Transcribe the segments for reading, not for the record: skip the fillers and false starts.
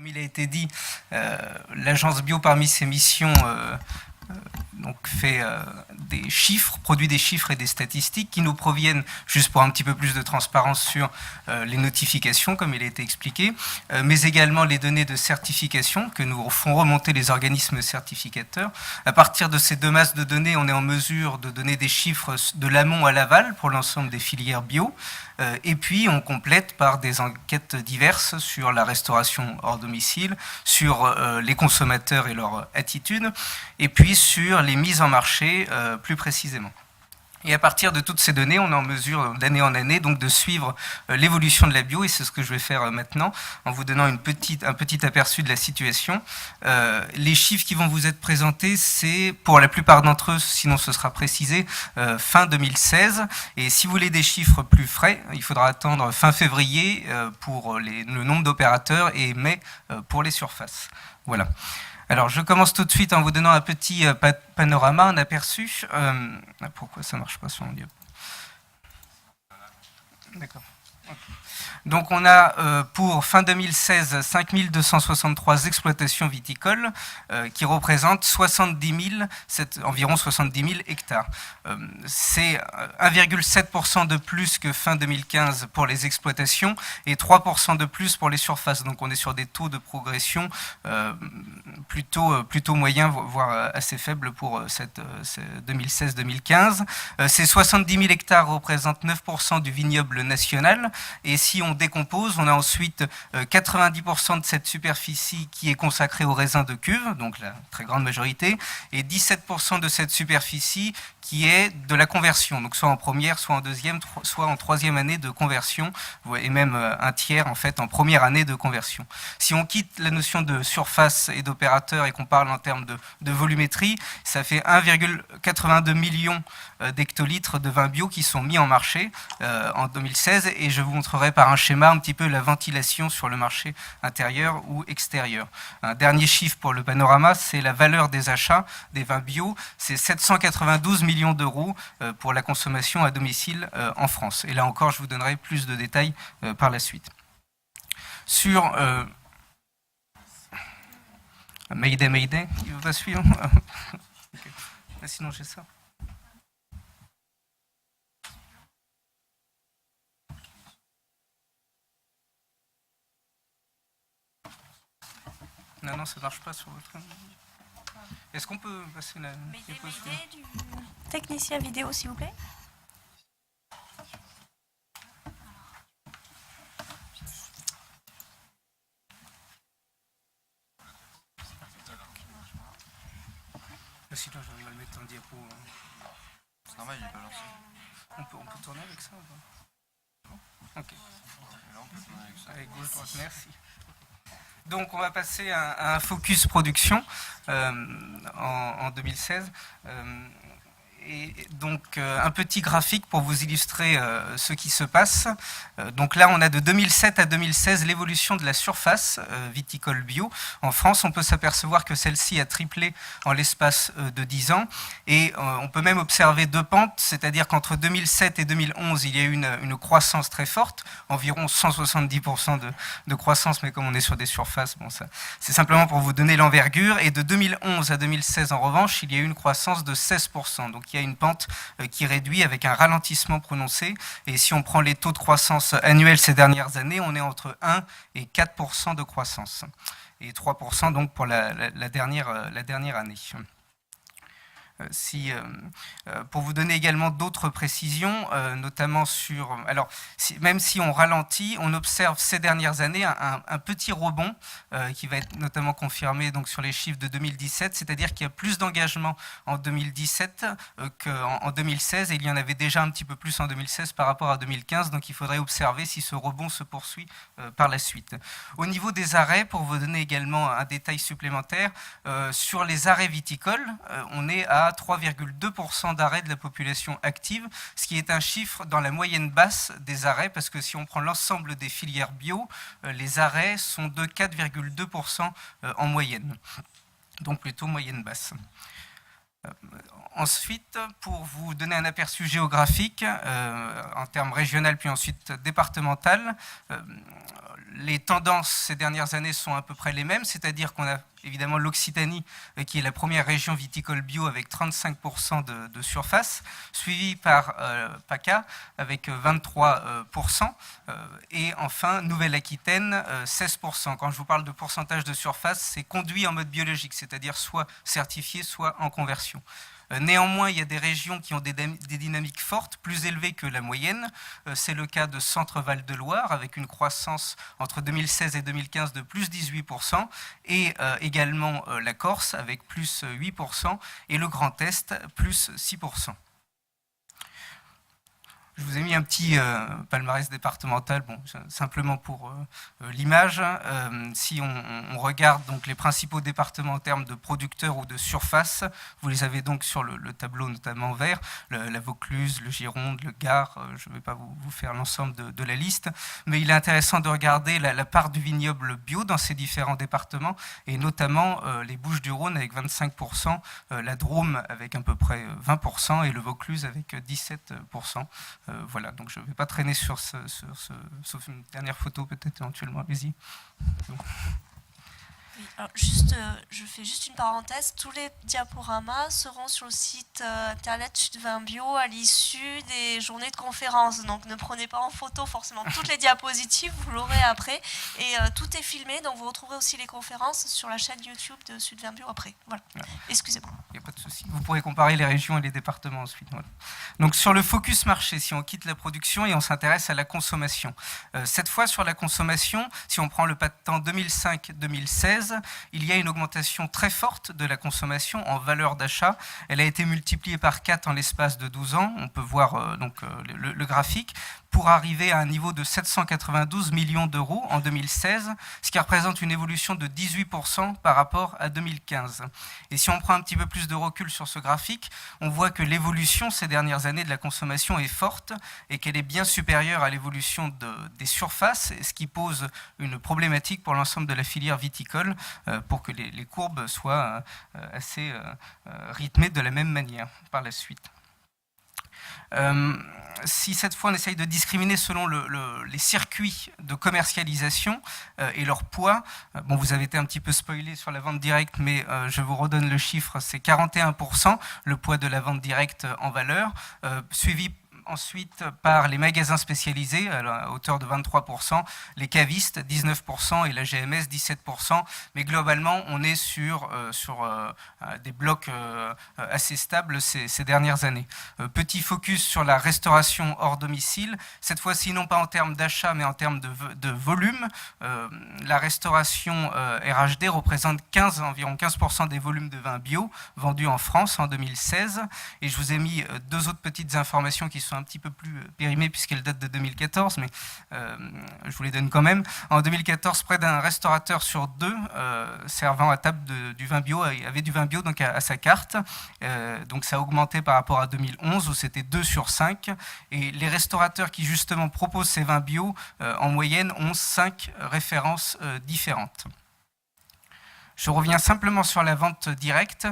Comme il a été dit, l'agence bio, parmi ses missions, donc fait des chiffres, produit des chiffres et des statistiques qui nous proviennent, juste pour un petit peu plus de transparence sur les notifications, comme il a été expliqué, mais également les données de certification que nous font remonter les organismes certificateurs. À partir de ces deux masses de données, on est en mesure de donner des chiffres de l'amont à l'aval pour l'ensemble des filières bio. Et puis, on complète par des enquêtes diverses sur la restauration hors domicile, sur les consommateurs et leur attitude, et puis sur les mises en marché plus précisément. Et à partir de toutes ces données, on est en mesure d'année en année donc de suivre l'évolution de la bio, et c'est ce que je vais faire maintenant en vous donnant un petit aperçu de la situation. Les chiffres qui vont vous être présentés, c'est pour la plupart d'entre eux, sinon ce sera précisé, fin 2016. Et si vous voulez des chiffres plus frais, il faudra attendre fin février pour le nombre d'opérateurs et mai pour les surfaces. Voilà. Alors, je commence tout de suite en vous donnant un petit panorama, un aperçu. Pourquoi ça ne marche pas sur mon diapo? D'accord. Donc, on a pour fin 2016 5263 exploitations viticoles qui représentent 70 000, environ 70 000 hectares. C'est 1,7% de plus que fin 2015 pour les exploitations et 3% de plus pour les surfaces. Donc, on est sur des taux de progression plutôt moyens, voire assez faibles pour cette 2016-2015. Ces 70 000 hectares représentent 9% du vignoble national. Et si on décompose, on a ensuite 90% de cette superficie qui est consacrée aux raisins de cuve, donc la très grande majorité, et 17% de cette superficie qui est de la conversion, donc soit en première, soit en deuxième, soit en troisième année de conversion, et même un tiers en fait en première année de conversion. Si on quitte la notion de surface et d'opérateur et qu'on parle en termes de volumétrie, ça fait 1,82 million d'hectolitres de vin bio qui sont mis en marché en 2016, et je vous montrerai par un schéma un petit peu la ventilation sur le marché intérieur ou extérieur. Un dernier chiffre pour le panorama, c'est la valeur des achats des vins bio, c'est 792 millions d'euros pour la consommation à domicile en France. Et là encore, je vous donnerai plus de détails par la suite. Sur Mayday, il ne veut pas suivre. Okay. Sinon, j'ai ça. Non, ça ne marche pas sur votre... Est-ce qu'on peut passer la diapositive du technicien vidéo, s'il vous plaît? Sinon, j'arrive à le mettre en diapo. C'est normal, il n'est pas lancé. On peut tourner avec ça ou pas? Ok. Et là, on peut tourner avec ça. Avec gauche, droite, merci. Donc, on va passer à un focus production en 2016. Et donc, un petit graphique pour vous illustrer ce qui se passe. Donc là, on a de 2007 à 2016 l'évolution de la surface viticole bio. En France, on peut s'apercevoir que celle-ci a triplé en l'espace de 10 ans. Et on peut même observer deux pentes, c'est-à-dire qu'entre 2007 et 2011, il y a eu une croissance très forte, environ 170% de croissance, mais comme on est sur des surfaces, bon, c'est simplement pour vous donner l'envergure. Et de 2011 à 2016, en revanche, il y a eu une croissance de 16%. Donc il y a une pente qui réduit avec un ralentissement prononcé. Et si on prend les taux de croissance annuels ces dernières années, on est entre 1 et 4% de croissance. Et 3% donc pour la dernière année. Pour vous donner également d'autres précisions, notamment sur... Alors, même si on ralentit, on observe ces dernières années un petit rebond qui va être notamment confirmé donc, sur les chiffres de 2017, c'est-à-dire qu'il y a plus d'engagement en 2017 qu'en 2016, et il y en avait déjà un petit peu plus en 2016 par rapport à 2015, donc il faudrait observer si ce rebond se poursuit par la suite. Au niveau des arrêts, pour vous donner également un détail supplémentaire, sur les arrêts viticoles, on est à 3,2% d'arrêt de la population active, ce qui est un chiffre dans la moyenne basse des arrêts, parce que si on prend l'ensemble des filières bio, les arrêts sont de 4,2% en moyenne, donc plutôt moyenne basse. Ensuite, pour vous donner un aperçu géographique, en termes régional puis ensuite départemental, les tendances ces dernières années sont à peu près les mêmes, c'est-à-dire qu'on a évidemment l'Occitanie qui est la première région viticole bio avec 35% de surface, suivie par PACA avec 23%, et enfin Nouvelle-Aquitaine 16%. Quand je vous parle de pourcentage de surface, c'est conduit en mode biologique, c'est-à-dire soit certifié, soit en conversion. Néanmoins, il y a des régions qui ont des dynamiques fortes, plus élevées que la moyenne. C'est le cas de Centre-Val de Loire, avec une croissance entre 2016 et 2015 de plus 18%, et également la Corse, avec plus 8%, et le Grand Est, plus 6%. Je vous ai mis un petit palmarès départemental, bon, simplement pour l'image. Si on regarde donc les principaux départements en termes de producteurs ou de surface, vous les avez donc sur le tableau notamment vert, la Vaucluse, le Gironde, le Gard, je ne vais pas vous faire l'ensemble de la liste, mais il est intéressant de regarder la part du vignoble bio dans ces différents départements, et notamment les Bouches-du-Rhône avec 25%, la Drôme avec à peu près 20%, et le Vaucluse avec 17%. Voilà, donc je ne vais pas traîner sur sauf une dernière photo peut-être éventuellement, allez-y. Oui, alors je fais juste une parenthèse. Tous les diaporamas seront sur le site internet Sud Vin Bio à l'issue des journées de conférence. Donc ne prenez pas en photo forcément toutes les diapositives, vous l'aurez après. Et tout est filmé, donc vous retrouverez aussi les conférences sur la chaîne YouTube de Sud Vin Bio après. Voilà, excusez-moi. Il n'y a pas de souci. Vous pourrez comparer les régions et les départements ensuite. Voilà. Donc sur le focus marché, si on quitte la production et on s'intéresse à la consommation. Cette fois sur la consommation, si on prend le pas de temps 2005-2016, il y a une augmentation très forte de la consommation en valeur d'achat. Elle a été multipliée par 4 en l'espace de 12 ans. On peut voir le graphique, pour arriver à un niveau de 792 millions d'euros en 2016, ce qui représente une évolution de 18% par rapport à 2015. Et si on prend un petit peu plus de recul sur ce graphique, on voit que l'évolution ces dernières années de la consommation est forte et qu'elle est bien supérieure à l'évolution des surfaces, ce qui pose une problématique pour l'ensemble de la filière viticole, pour que les courbes soient assez rythmées de la même manière par la suite. Si cette fois on essaye de discriminer selon les circuits de commercialisation et leur poids, bon, vous avez été un petit peu spoilé sur la vente directe, mais je vous redonne le chiffre, c'est 41% le poids de la vente directe en valeur, suivi ensuite par les magasins spécialisés à hauteur de 23%, les cavistes 19% et la GMS 17%, mais globalement on est sur des blocs assez stables ces dernières années. Petit focus sur la restauration hors domicile, cette fois-ci non pas en termes d'achat mais en termes de volume. La restauration RHD représente environ 15% des volumes de vin bio vendus en France en 2016, et je vous ai mis deux autres petites informations qui sont un petit peu plus périmées puisqu'elles datent de 2014, mais je vous les donne quand même. En 2014, près d'un restaurateur sur deux servant à table du vin bio avait du vin bio donc à sa carte. Donc ça a augmenté par rapport à 2011 où c'était 2 sur 5. Et les restaurateurs qui justement proposent ces vins bio, en moyenne, ont 5 références différentes. Je reviens simplement sur la vente directe.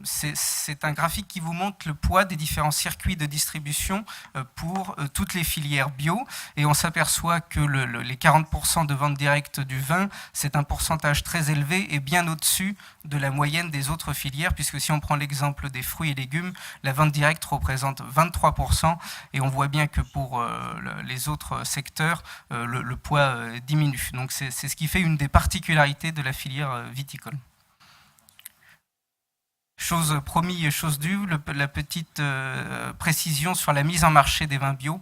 C'est un graphique qui vous montre le poids des différents circuits de distribution pour toutes les filières bio. Et on s'aperçoit que les 40% de vente directe du vin, c'est un pourcentage très élevé et bien au-dessus de la moyenne des autres filières, puisque si on prend l'exemple des fruits et légumes, la vente directe représente 23%. Et on voit bien que pour les autres secteurs, le poids diminue. Donc c'est ce qui fait une des particularités de la filière viticole. Chose promis et chose due, la petite précision sur la mise en marché des vins bio.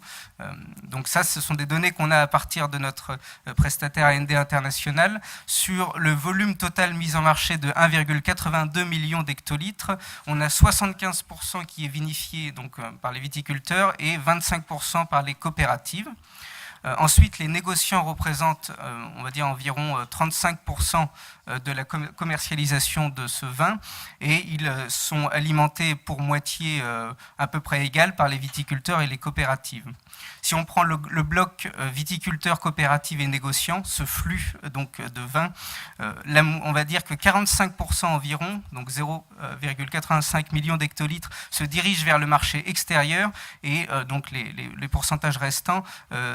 Donc ça, ce sont des données qu'on a à partir de notre prestataire A&D international. Sur le volume total mis en marché de 1,82 million d'hectolitres, on a 75% qui est vinifié donc, par les viticulteurs et 25% par les coopératives. Ensuite, les négociants représentent, on va dire, environ 35% de la commercialisation de ce vin, et ils sont alimentés pour moitié à peu près égale par les viticulteurs et les coopératives. Si on prend le bloc viticulteurs, coopératives et négociants, ce flux donc, de vin, on va dire que 45% environ, donc 0,85 millions d'hectolitres, se dirigent vers le marché extérieur, et donc les pourcentages restants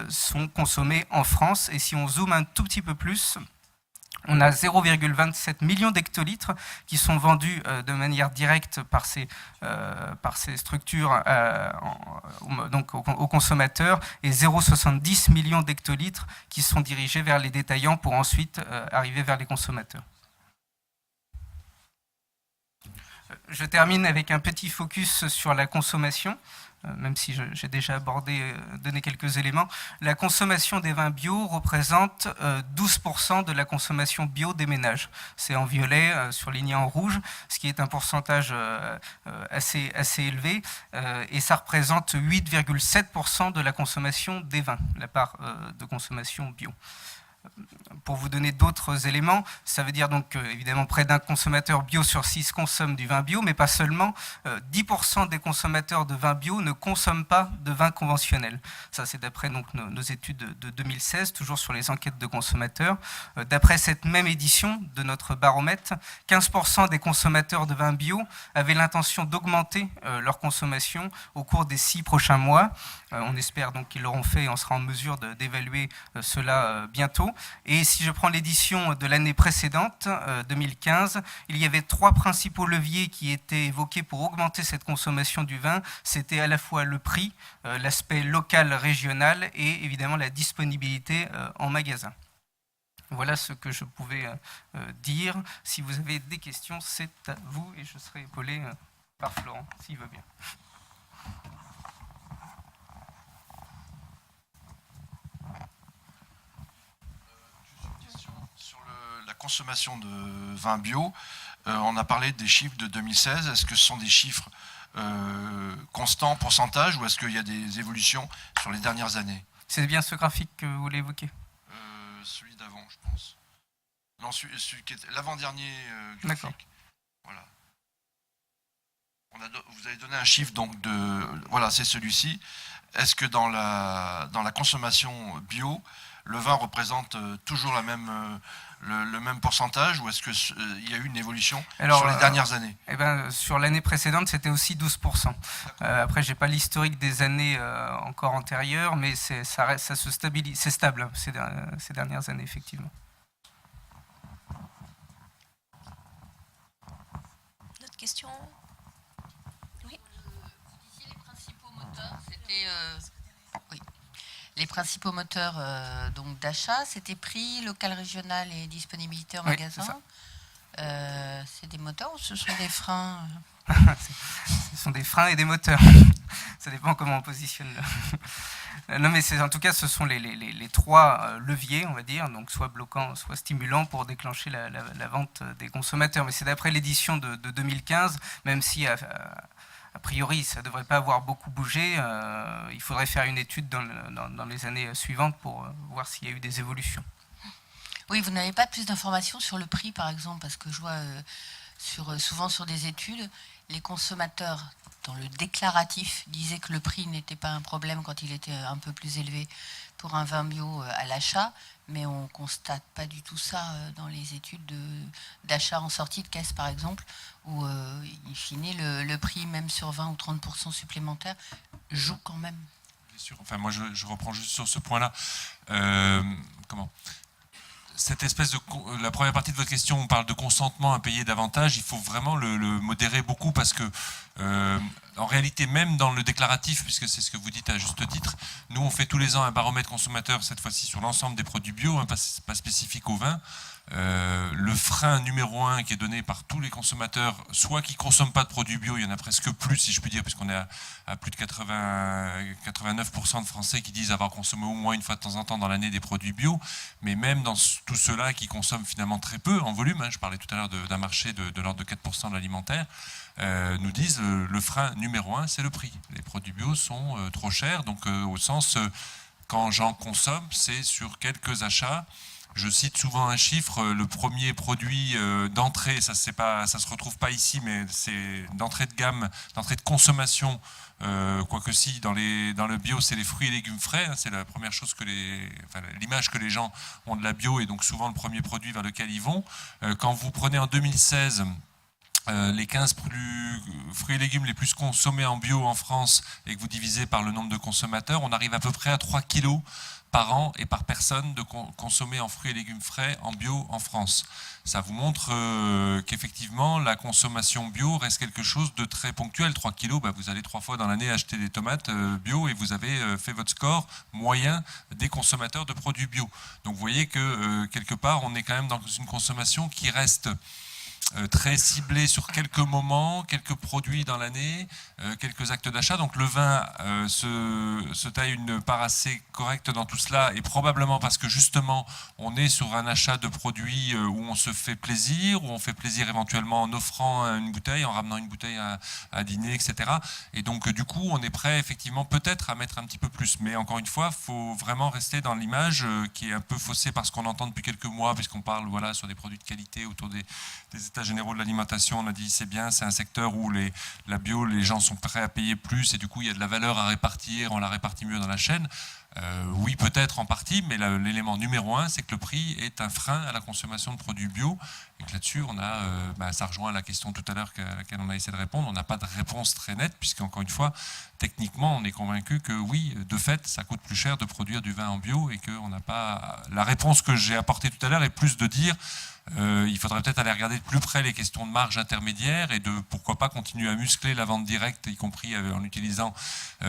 sont consommés en France. Et si on zoome un tout petit peu plus, on a 0,27 millions d'hectolitres qui sont vendus de manière directe par ces structures donc aux consommateurs, et 0,70 millions d'hectolitres qui sont dirigés vers les détaillants pour ensuite arriver vers les consommateurs. Je termine avec un petit focus sur la consommation. Même si j'ai déjà donné quelques éléments. La consommation des vins bio représente 12% de la consommation bio des ménages. C'est en violet, surligné en rouge, ce qui est un pourcentage assez élevé, et ça représente 8,7% de la consommation des vins, la part de consommation bio. Pour vous donner d'autres éléments, ça veut dire donc évidemment près d'un consommateur bio sur 6 consomme du vin bio, mais pas seulement. 10% des consommateurs de vin bio ne consomment pas de vin conventionnel. Ça, c'est d'après donc nos études de 2016, toujours sur les enquêtes de consommateurs. D'après cette même édition de notre baromètre, 15% des consommateurs de vin bio avaient l'intention d'augmenter leur consommation au cours des 6 prochains mois. On espère donc qu'ils l'auront fait et on sera en mesure d'évaluer cela bientôt. Et si je prends l'édition de l'année précédente, 2015, il y avait 3 principaux leviers qui étaient évoqués pour augmenter cette consommation du vin. C'était à la fois le prix, l'aspect local, régional et évidemment la disponibilité en magasin. Voilà ce que je pouvais dire. Si vous avez des questions, c'est à vous et je serai épaulé par Florent, s'il veut bien. Consommation de vin bio, on a parlé des chiffres de 2016. Est-ce que ce sont des chiffres constants, pourcentage, ou est-ce qu'il y a des évolutions sur les dernières années? C'est bien ce graphique que vous voulez évoquer? Celui d'avant, je pense. Non, celui qui était l'avant-dernier graphique. D'accord. Voilà. Vous avez donné un chiffre donc de... Voilà, c'est celui-ci. Est-ce que dans la consommation bio, le vin représente toujours le même pourcentage, ou est-ce qu'il y a eu une évolution sur les dernières années? Sur l'année précédente, c'était aussi 12%. Après, je n'ai pas l'historique des années encore antérieures, mais ça se stabilise, c'est stable ces dernières années, effectivement. D'autres questions? Oui. Vous disiez les principaux moteurs, c'était... Oui. Les principaux moteurs donc d'achat, c'était prix, local, régional et disponibilité en magasin. C'est des moteurs ou ce sont des freins? Ce sont des freins et des moteurs. Ça dépend comment on positionne. Non, mais en tout cas, ce sont les 3 leviers, on va dire, donc soit bloquants, soit stimulants pour déclencher la vente des consommateurs. Mais c'est d'après l'édition de 2015, même si... A priori, ça ne devrait pas avoir beaucoup bougé. Il faudrait faire une étude dans les années suivantes pour voir s'il y a eu des évolutions. Oui, vous n'avez pas plus d'informations sur le prix, par exemple, parce que je vois souvent sur des études, les consommateurs, dans le déclaratif, disaient que le prix n'était pas un problème quand il était un peu plus élevé pour un vin bio à l'achat, mais on ne constate pas du tout ça dans les études d'achat en sortie de caisse, par exemple, où, in fine, le prix, même sur 20 ou 30% supplémentaires, joue quand même. Bien sûr. Enfin, moi, je reprends juste sur ce point-là. Cette espèce de... La première partie de votre question, on parle de consentement à payer davantage. Il faut vraiment le modérer beaucoup parce que, en réalité, même dans le déclaratif, puisque c'est ce que vous dites à juste titre, nous, on fait tous les ans un baromètre consommateur, cette fois-ci sur l'ensemble des produits bio, hein, pas spécifique au vin. Le frein numéro 1 qui est donné par tous les consommateurs, soit qui ne consomment pas de produits bio, il y en a presque plus, si je puis dire, puisqu'on est à plus de 89% de Français qui disent avoir consommé au moins une fois de temps en temps dans l'année des produits bio, mais même dans tous ceux-là qui consomment finalement très peu en volume, hein, je parlais tout à l'heure d'un marché de l'ordre de 4% de l'alimentaire, nous disent le frein numéro 1, c'est le prix. Les produits bio sont trop chers, donc au sens... quand j'en consomme, c'est sur quelques achats. Je cite souvent un chiffre, le premier produit d'entrée, ça se retrouve pas ici, mais c'est d'entrée de gamme, d'entrée de consommation, quoique si, dans le bio, c'est les fruits et légumes frais, hein, c'est la première chose l'image que les gens ont de la bio, et donc souvent le premier produit vers lequel ils vont. Quand vous prenez en 2016 les 15 fruits et légumes les plus consommés en bio en France, et que vous divisez par le nombre de consommateurs, on arrive à peu près à 3 kilos par an et par personne de consommer en fruits et légumes frais en bio en France. Ça vous montre qu'effectivement la consommation bio reste quelque chose de très ponctuel. 3 kilos, vous allez 3 fois dans l'année acheter des tomates bio et vous avez fait votre score moyen des consommateurs de produits bio. Donc vous voyez que quelque part on est quand même dans une consommation qui reste très ciblé sur quelques moments, quelques produits dans l'année, quelques actes d'achat. Donc le vin se taille une part assez correcte dans tout cela, et probablement parce que justement on est sur un achat de produits où on se fait plaisir, où on fait plaisir éventuellement en offrant une bouteille, en ramenant une bouteille à dîner, etc. Et donc du coup on est prêt effectivement peut-être à mettre un petit peu plus. Mais encore une fois, il faut vraiment rester dans l'image qui est un peu faussée par ce qu'on entend depuis quelques mois, puisqu'on parle sur des produits de qualité autour des états généraux de l'alimentation. On a dit c'est bien, c'est un secteur où la bio, les gens sont prêts à payer plus, et du coup il y a de la valeur à répartir, on la répartit mieux dans la chaîne. Oui, peut-être en partie, mais l'élément numéro 1, c'est que le prix est un frein à la consommation de produits bio, et que là-dessus, ça rejoint la question tout à l'heure à laquelle on a essayé de répondre. On n'a pas de réponse très nette, puisqu'encore une fois, techniquement, on est convaincu que oui, de fait, ça coûte plus cher de produire du vin en bio, et qu'on n'a pas... La réponse que j'ai apportée tout à l'heure est plus de dire il faudrait peut-être aller regarder de plus près les questions de marge intermédiaire, et de pourquoi pas continuer à muscler la vente directe, y compris en utilisant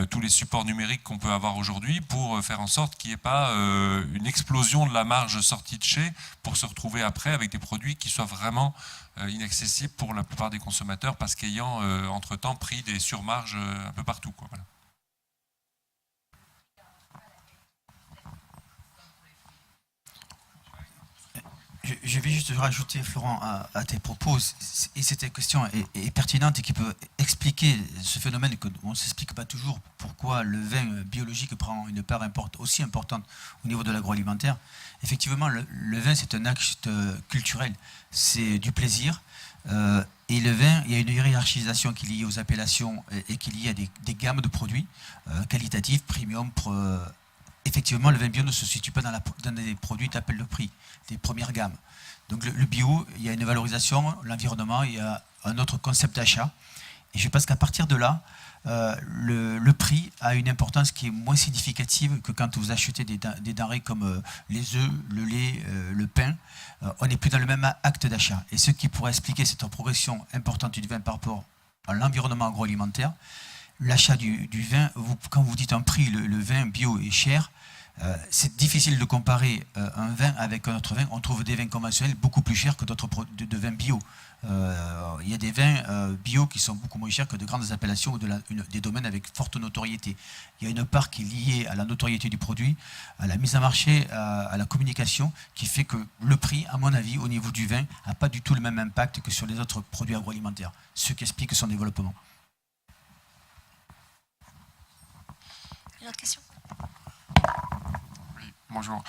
tous les supports numériques qu'on peut avoir aujourd'hui, pour faire en sorte qu'il n'y ait pas une explosion de la marge sortie de chez, pour se retrouver après avec des produits qui soient vraiment inaccessibles pour la plupart des consommateurs, parce qu'ayant entre-temps pris des surmarges un peu partout, quoi. Voilà. Je vais juste rajouter, Florent, à tes propos, et cette question est pertinente et qui peut expliquer ce phénomène qu'on ne s'explique pas toujours, pourquoi le vin biologique prend une part aussi importante au niveau de l'agroalimentaire. Effectivement, le vin, c'est un acte culturel, c'est du plaisir. Et le vin, il y a une hiérarchisation qui est liée aux appellations et qui est liée à des gammes de produits qualitatifs, premium. Effectivement, le vin bio ne se situe pas dans des produits d'appel de prix, des premières gammes. Donc le bio, il y a une valorisation, l'environnement, il y a un autre concept d'achat. Et je pense qu'à partir de là, le prix a une importance qui est moins significative que quand vous achetez des denrées comme les œufs, le lait, le pain. On n'est plus dans le même acte d'achat. Et ce qui pourrait expliquer cette progression importante du vin par rapport à l'environnement agroalimentaire, l'achat du vin, quand vous dites un prix, le vin bio est cher, c'est difficile de comparer un vin avec un autre vin. On trouve des vins conventionnels beaucoup plus chers que d'autres de vins bio. Il y a des vins bio qui sont beaucoup moins chers que de grandes appellations ou des domaines avec forte notoriété. Il y a une part qui est liée à la notoriété du produit, à la mise en marché, à la communication, qui fait que le prix, à mon avis, au niveau du vin, n'a pas du tout le même impact que sur les autres produits agroalimentaires, ce qui explique son développement. Une autre question ? Oui, bonjour.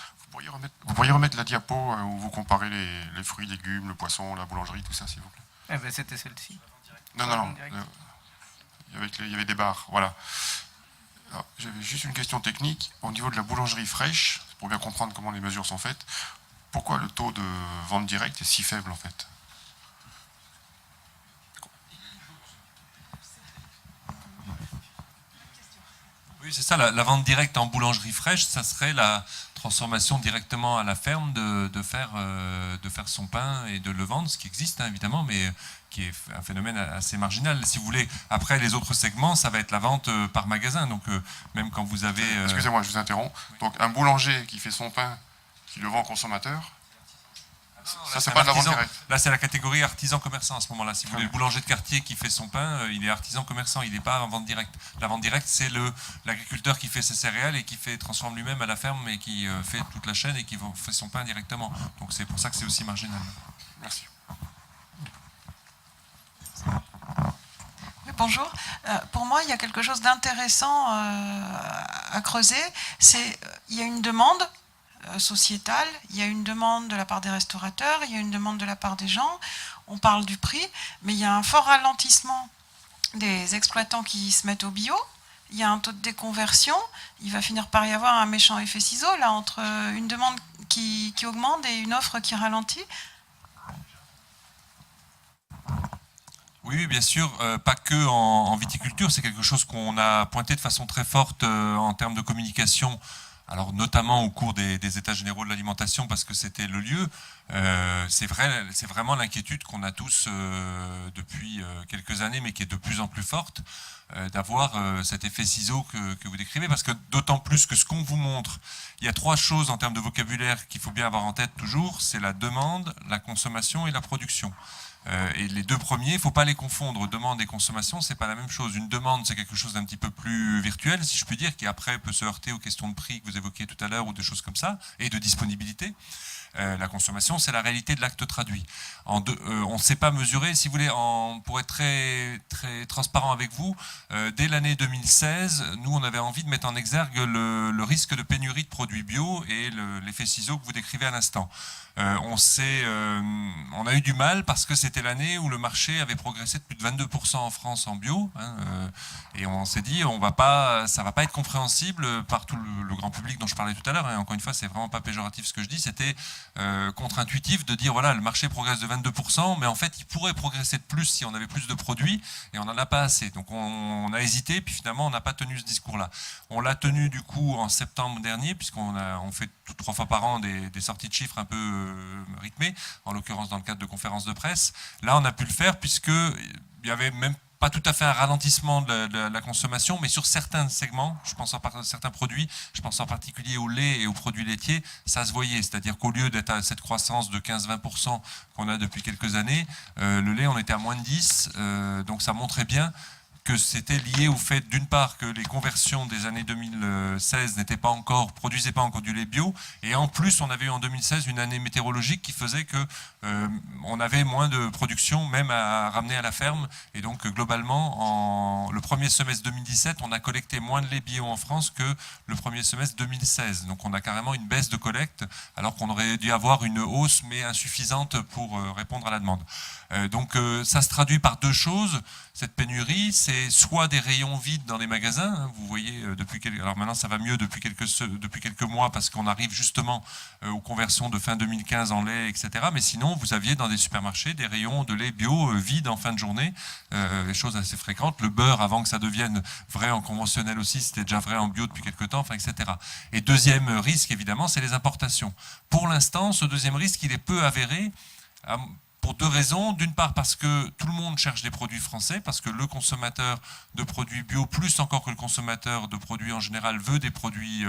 Vous pourriez remettre la diapo où vous comparez les fruits, légumes, le poisson, la boulangerie, tout ça, s'il vous plaît. C'était celle-ci. Non. Il y avait des barres, voilà. J'avais juste une question technique. Au niveau de la boulangerie fraîche, pour bien comprendre comment les mesures sont faites, pourquoi le taux de vente directe est si faible, en fait ? Oui, c'est ça, la vente directe en boulangerie fraîche, ça serait la transformation directement à la ferme de faire son pain et de le vendre, ce qui existe évidemment, mais qui est un phénomène assez marginal. Si vous voulez, après les autres segments, ça va être la vente par magasin. Donc même quand vous avez... Excusez-moi, je vous interromps. Donc un boulanger qui fait son pain, qui le vend au consommateur, ça c'est pas de la vente directe. Là c'est la catégorie artisan-commerçant à ce moment-là. Si vous voulez, le boulanger de quartier qui fait son pain, il est artisan-commerçant, il n'est pas en vente directe. La vente directe, c'est l'agriculteur qui fait ses céréales et qui transforme lui-même à la ferme et qui fait toute la chaîne et qui fait son pain directement. Donc c'est pour ça que c'est aussi marginal. Merci. Oui, bonjour. Pour moi, il y a quelque chose d'intéressant à creuser. C'est il y a une demande sociétale, il y a une demande de la part des restaurateurs, il y a une demande de la part des gens, on parle du prix, mais il y a un fort ralentissement des exploitants qui se mettent au bio, il y a un taux de déconversion, il va finir par y avoir un méchant effet ciseau là, entre une demande qui augmente et une offre qui ralentit. Oui, bien sûr, pas que en viticulture, c'est quelque chose qu'on a pointé de façon très forte en termes de communication, alors notamment au cours des États généraux de l'alimentation, parce que c'était le lieu. C'est vraiment l'inquiétude qu'on a tous depuis quelques années, mais qui est de plus en plus forte, d'avoir cet effet ciseau que vous décrivez, parce que d'autant plus que ce qu'on vous montre, il y a 3 choses en termes de vocabulaire qu'il faut bien avoir en tête toujours, c'est la demande, la consommation et la production. Et les 2 premiers, il ne faut pas les confondre. Demande et consommation, c'est pas la même chose. Une demande, c'est quelque chose d'un petit peu plus virtuel, si je puis dire, qui après peut se heurter aux questions de prix que vous évoquiez tout à l'heure ou des choses comme ça, et de disponibilité. La consommation, c'est la réalité de l'acte traduit. On ne sait pas mesurer, si vous voulez, pour être très, très transparent avec vous, dès l'année 2016, nous, on avait envie de mettre en exergue le risque de pénurie de produits bio et l'effet ciseau que vous décrivez à l'instant. On a eu du mal parce que c'était l'année où le marché avait progressé de plus de 22% en France en bio, et on s'est dit ça va pas être compréhensible par tout le grand public dont je parlais tout à l'heure. Et encore une fois, c'est vraiment pas péjoratif ce que je dis, c'était contre-intuitif de dire voilà, le marché progresse de 22%, mais en fait il pourrait progresser de plus si on avait plus de produits, et on n'en a pas assez. Donc on a hésité, puis finalement on n'a pas tenu ce discours-là. On l'a tenu du coup en septembre dernier, puisqu'on fait 3 fois par an des sorties de chiffres un peu rythmées, en l'occurrence dans le cadre de conférences de presse. Là on a pu le faire puisqu'il y avait même pas tout à fait un ralentissement de la consommation, mais sur certains segments, je pense à certains produits, je pense en particulier au lait et aux produits laitiers, ça se voyait. C'est-à-dire qu'au lieu d'être à cette croissance de 15-20% qu'on a depuis quelques années, le lait, on était à moins de 10%, donc ça montrait bien que c'était lié au fait, d'une part, que les conversions des années 2016 produisaient pas encore du lait bio, et en plus, on avait eu en 2016 une année météorologique qui faisait que on avait moins de production, même à ramener à la ferme, et donc globalement, le premier semestre 2017, on a collecté moins de lait bio en France que le premier semestre 2016. Donc on a carrément une baisse de collecte, alors qu'on aurait dû avoir une hausse, mais insuffisante pour répondre à la demande. Donc ça se traduit par 2 choses. Cette pénurie, c'est soit des rayons vides dans les magasins, vous voyez, alors maintenant ça va mieux depuis quelques mois parce qu'on arrive justement aux conversions de fin 2015 en lait, etc. Mais sinon, vous aviez dans des supermarchés des rayons de lait bio vides en fin de journée, des choses assez fréquentes. Le beurre, avant que ça devienne vrai en conventionnel aussi, c'était déjà vrai en bio depuis quelques temps, enfin, etc. Et deuxième risque, évidemment, c'est les importations. Pour l'instant, ce deuxième risque, il est peu avéré, pour 2 raisons. D'une part parce que tout le monde cherche des produits français, parce que le consommateur de produits bio, plus encore que le consommateur de produits en général, veut des produits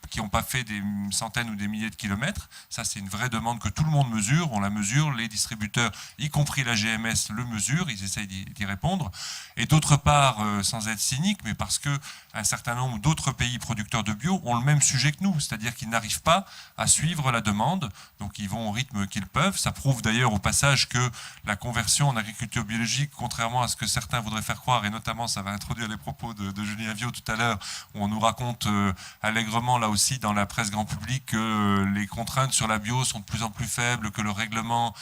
qui n'ont pas fait des centaines ou des milliers de kilomètres. Ça, c'est une vraie demande que tout le monde mesure. On la mesure, les distributeurs, y compris la GMS, le mesurent, ils essayent d'y répondre. Et d'autre part, sans être cynique, mais parce que un certain nombre d'autres pays producteurs de bio ont le même sujet que nous, c'est-à-dire qu'ils n'arrivent pas à suivre la demande, donc ils vont au rythme qu'ils peuvent. Ça prouve d'ailleurs au passage que la conversion en agriculture biologique, contrairement à ce que certains voudraient faire croire, et notamment ça va introduire les propos de Julien Viaud tout à l'heure, où on nous raconte allègrement là aussi dans la presse grand public que les contraintes sur la bio sont de plus en plus faibles, que le règlement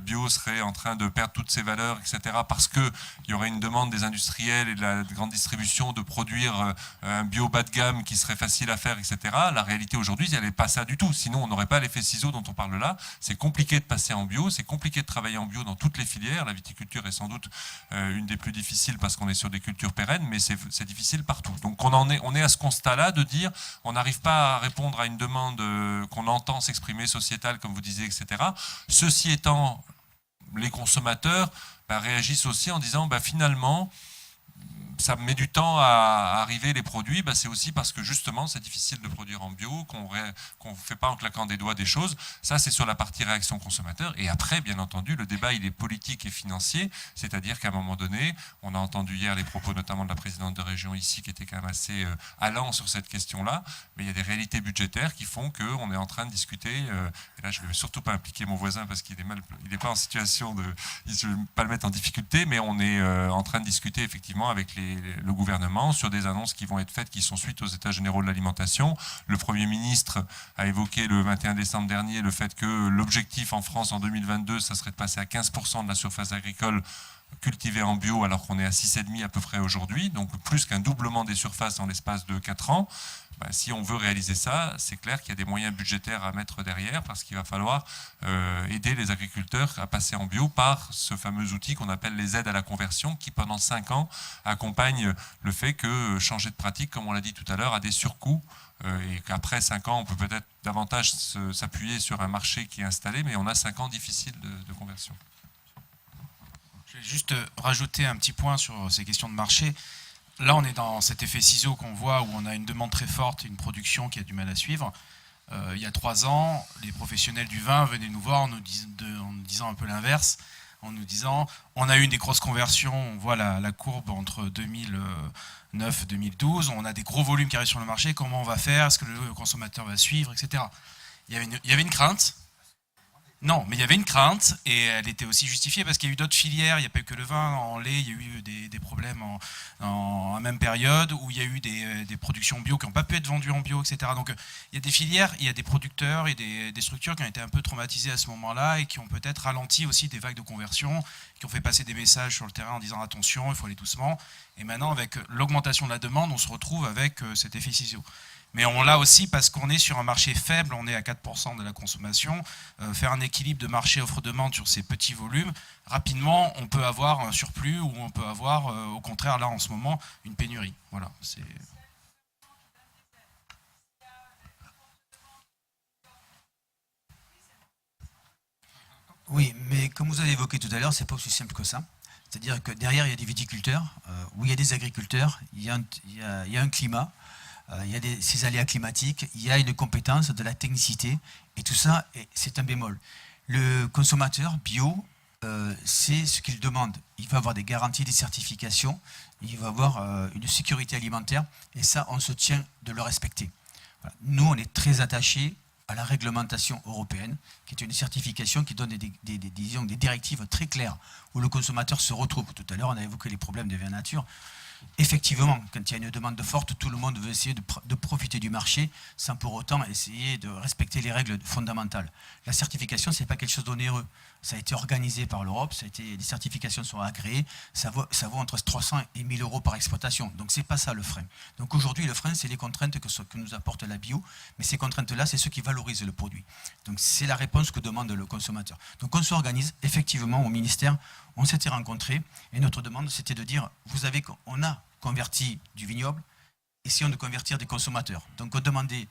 bio serait en train de perdre toutes ses valeurs, etc. parce qu'il y aurait une demande des industriels et de la grande distribution de produire un bio bas de gamme qui serait facile à faire, etc. La réalité aujourd'hui, elle n'est pas ça du tout. Sinon, on n'aurait pas l'effet ciseau dont on parle là. C'est compliqué de passer en bio, c'est compliqué de travailler en bio dans toutes les filières. La viticulture est sans doute une des plus difficiles parce qu'on est sur des cultures pérennes, mais c'est difficile partout. Donc on est à ce constat-là de dire on n'arrive pas à répondre à une demande qu'on entend s'exprimer sociétale, comme vous disiez, etc. Ceci étant, les consommateurs réagissent aussi en disant finalement, ça met du temps à arriver les produits, c'est aussi parce que justement c'est difficile de produire en bio, qu'on ne fait pas en claquant des doigts des choses. Ça, c'est sur la partie réaction consommateur. Et après, bien entendu, le débat il est politique et financier, c'est-à-dire qu'à un moment donné, on a entendu hier les propos notamment de la présidente de région ici qui était quand même assez allant sur cette question-là, mais il y a des réalités budgétaires qui font qu'on est en train de discuter, et là je ne vais surtout pas impliquer mon voisin parce qu'il n'est pas en situation je ne vais pas le mettre en difficulté, mais on est en train de discuter effectivement avec les le gouvernement sur des annonces qui vont être faites, qui sont suite aux États généraux de l'alimentation. Le Premier ministre a évoqué le 21 décembre dernier le fait que l'objectif en France en 2022, ça serait de passer à 15% de la surface agricole cultivée en bio, alors qu'on est à 6,5 à peu près aujourd'hui, donc plus qu'un doublement des surfaces en l'espace de 4 ans. Si on veut réaliser ça, c'est clair qu'il y a des moyens budgétaires à mettre derrière, parce qu'il va falloir aider les agriculteurs à passer en bio par ce fameux outil qu'on appelle les aides à la conversion, qui pendant 5 ans accompagne le fait que changer de pratique, comme on l'a dit tout à l'heure, a des surcoûts, et qu'après 5 ans, on peut peut-être davantage s'appuyer sur un marché qui est installé, mais on a 5 ans difficiles de conversion. Je vais juste rajouter un petit point sur ces questions de marché. Là, on est dans cet effet ciseau qu'on voit où on a une demande très forte et une production qui a du mal à suivre. Il y a 3 ans, les professionnels du vin venaient nous voir en nous disant un peu l'inverse, en nous disant on a eu des grosses conversions, on voit la courbe entre 2009 et 2012, on a des gros volumes qui arrivent sur le marché, comment on va faire, est-ce que le consommateur va suivre, etc. Il y avait une crainte. Non, mais il y avait une crainte et elle était aussi justifiée parce qu'il y a eu d'autres filières, il n'y a pas eu que le vin, en lait, il y a eu des problèmes en même période où il y a eu des productions bio qui n'ont pas pu être vendues en bio, etc. Donc il y a des filières, il y a des producteurs et des structures qui ont été un peu traumatisés à ce moment-là et qui ont peut-être ralenti aussi des vagues de conversion, qui ont fait passer des messages sur le terrain en disant attention, il faut aller doucement. Et maintenant, avec l'augmentation de la demande, on se retrouve avec cet effet ciseau. Mais on l'a aussi parce qu'on est sur un marché faible, on est à 4% de la consommation. Faire un équilibre de marché offre-demande sur ces petits volumes, rapidement, on peut avoir un surplus ou on peut avoir, au contraire, là en ce moment, une pénurie. Voilà, c'est... Oui, mais comme vous avez évoqué tout à l'heure, c'est pas aussi simple que ça. C'est-à-dire que derrière, il y a des viticulteurs, où il y a des agriculteurs, il y a un climat, il y a ces aléas climatiques, il y a une compétence, de la technicité, et tout ça, c'est un bémol. Le consommateur bio, c'est ce qu'il demande. Il va avoir des garanties, des certifications, il va avoir une sécurité alimentaire, et ça, on se tient de le respecter. Voilà. Nous, on est très attachés à la réglementation européenne, qui est une certification qui donne des directives très claires, où le consommateur se retrouve. Tout à l'heure, on a évoqué les problèmes des vins nature. Effectivement, quand il y a une demande forte, tout le monde veut essayer de profiter du marché sans pour autant essayer de respecter les règles fondamentales. La certification, ce n'est pas quelque chose d'onéreux. Ça a été organisé par l'Europe, les certifications sont agréées, ça vaut entre 300 et 1000 euros par exploitation. Donc ce n'est pas ça le frein. Donc aujourd'hui, le frein, c'est les contraintes que nous apporte la bio, mais ces contraintes-là, c'est ce qui valorise le produit. Donc c'est la réponse que demande le consommateur. Donc on s'organise, effectivement, au ministère, on s'était rencontrés, et notre demande, c'était de dire, on a converti du vignoble, essayons de convertir des consommateurs. Donc on demandait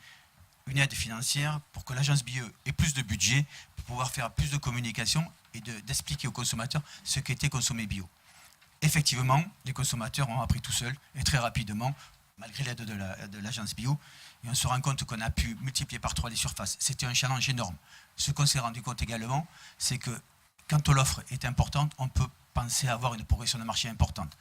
une aide financière pour que l'agence bio ait plus de budget, pour pouvoir faire plus de communication et d'expliquer aux consommateurs ce qu'était consommer bio. Effectivement, les consommateurs ont appris tout seuls, et très rapidement, malgré l'aide de l'agence bio, et on se rend compte qu'on a pu multiplier par 3 les surfaces. C'était un challenge énorme. Ce qu'on s'est rendu compte également, c'est que quand l'offre est importante, on peut penser à avoir une progression de marché importante.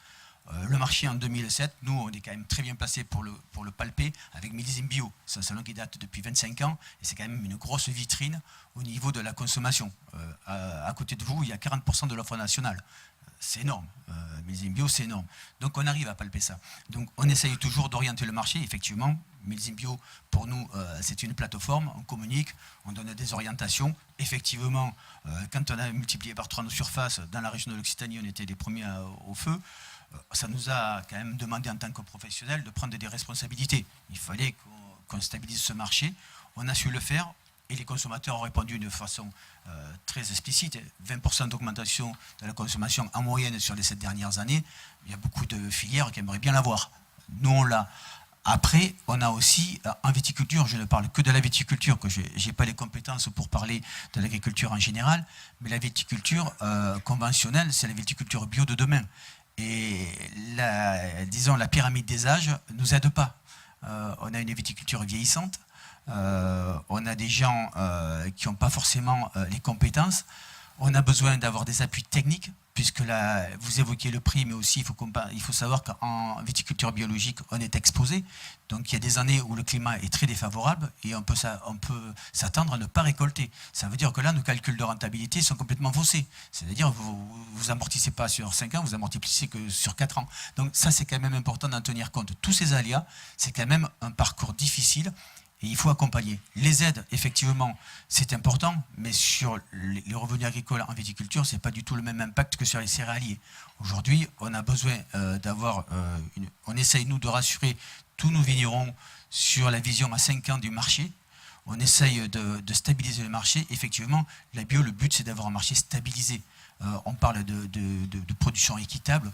Le marché en 2007, nous, on est quand même très bien placé pour le palper avec Millésime Bio. C'est un salon qui date depuis 25 ans et c'est quand même une grosse vitrine au niveau de la consommation. À côté de vous, il y a 40% de l'offre nationale. C'est énorme. Millésime Bio, c'est énorme. Donc on arrive à palper ça. Donc on essaye toujours d'orienter le marché. Effectivement, Millésime Bio, pour nous, c'est une plateforme. On communique, on donne des orientations. Effectivement, quand on a multiplié par 3 nos surfaces, dans la région de l'Occitanie, on était les premiers au feu. Ça nous a quand même demandé en tant que professionnels de prendre des responsabilités. Il fallait qu'on stabilise ce marché. On a su le faire et les consommateurs ont répondu de façon très explicite. 20% d'augmentation de la consommation en moyenne sur les 7 dernières années. Il y a beaucoup de filières qui aimeraient bien l'avoir. Nous, on l'a. Après, on a aussi, en viticulture, je ne parle que de la viticulture, que je n'ai pas les compétences pour parler de l'agriculture en général, mais la viticulture conventionnelle, c'est la viticulture bio de demain. Et la pyramide des âges ne nous aide pas. On a une viticulture vieillissante, on a des gens qui n'ont pas forcément les compétences, On a besoin d'avoir des appuis techniques, puisque là, vous évoquiez le prix, mais aussi il faut savoir qu'en viticulture biologique, on est exposé. Donc il y a des années où le climat est très défavorable et on peut s'attendre à ne pas récolter. Ça veut dire que là, nos calculs de rentabilité sont complètement faussés. C'est-à-dire que vous amortissez pas sur 5 ans, vous amortissez que sur 4 ans. Donc ça, c'est quand même important d'en tenir compte. Tous ces aléas, c'est quand même un parcours difficile. Et il faut accompagner. Les aides, effectivement, c'est important, mais sur les revenus agricoles en viticulture, ce n'est pas du tout le même impact que sur les céréaliers. Aujourd'hui, on a besoin d'avoir... on essaye, nous, de rassurer tous nos vignerons sur la vision à 5 ans du marché. On essaye de stabiliser le marché. Effectivement, la bio, le but, c'est d'avoir un marché stabilisé. On parle de production équitable.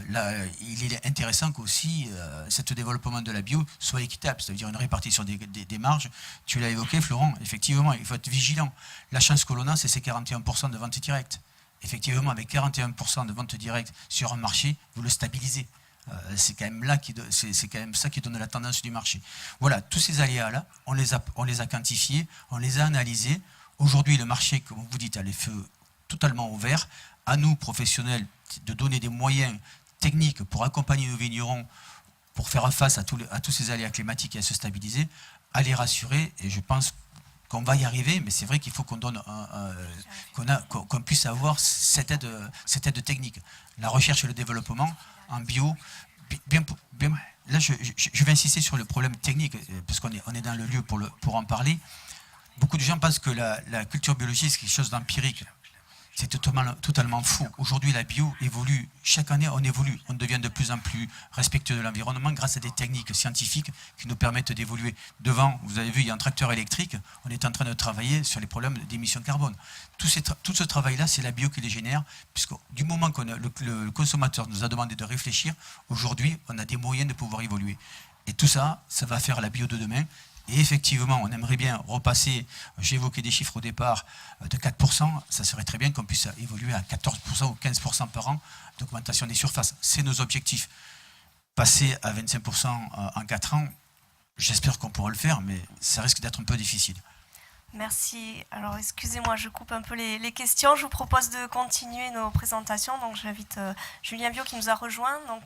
Là, il est intéressant qu'aussi ce développement de la bio soit équitable, c'est-à-dire une répartition des marges. Tu l'as évoqué, Florent, effectivement, il faut être vigilant. La chance que l'on a, c'est ces 41% de vente directe. Effectivement, avec 41% de vente directe sur un marché, vous le stabilisez. C'est quand même c'est quand même ça qui donne la tendance du marché. Voilà, tous ces aléas-là, on les a quantifiés, on les a analysés. Aujourd'hui, le marché, comme vous dites, a les feux totalement ouvert. À nous, professionnels, de donner des moyens techniques pour accompagner nos vignerons, pour faire face à tous ces aléas climatiques et à se stabiliser, à les rassurer. Et je pense qu'on va y arriver, mais c'est vrai qu'il faut qu'on donne qu'on puisse avoir cette aide technique. La recherche et le développement en bio, là je vais insister sur le problème technique, parce qu'on est dans le lieu pour en parler. Beaucoup de gens pensent que la culture biologique, c'est quelque chose d'empirique. C'est totalement faux. Aujourd'hui, la bio évolue. Chaque année, on évolue. On devient de plus en plus respectueux de l'environnement grâce à des techniques scientifiques qui nous permettent d'évoluer. Devant, vous avez vu, il y a un tracteur électrique. On est en train de travailler sur les problèmes d'émissions carbone. Tout ce travail-là, c'est la bio qui les génère, puisque du moment que le consommateur nous a demandé de réfléchir, aujourd'hui, on a des moyens de pouvoir évoluer. Et tout ça, ça va faire la bio de demain. Et effectivement, on aimerait bien repasser, j'ai évoqué des chiffres au départ, de 4%, ça serait très bien qu'on puisse évoluer à 14% ou 15% par an d'augmentation des surfaces. C'est nos objectifs. Passer à 25% en 4 ans, j'espère qu'on pourra le faire, mais ça risque d'être un peu difficile. Merci. Alors, excusez-moi, je coupe un peu les questions. Je vous propose de continuer nos présentations. Donc, j'invite Julien Viaud qui nous a rejoint, donc,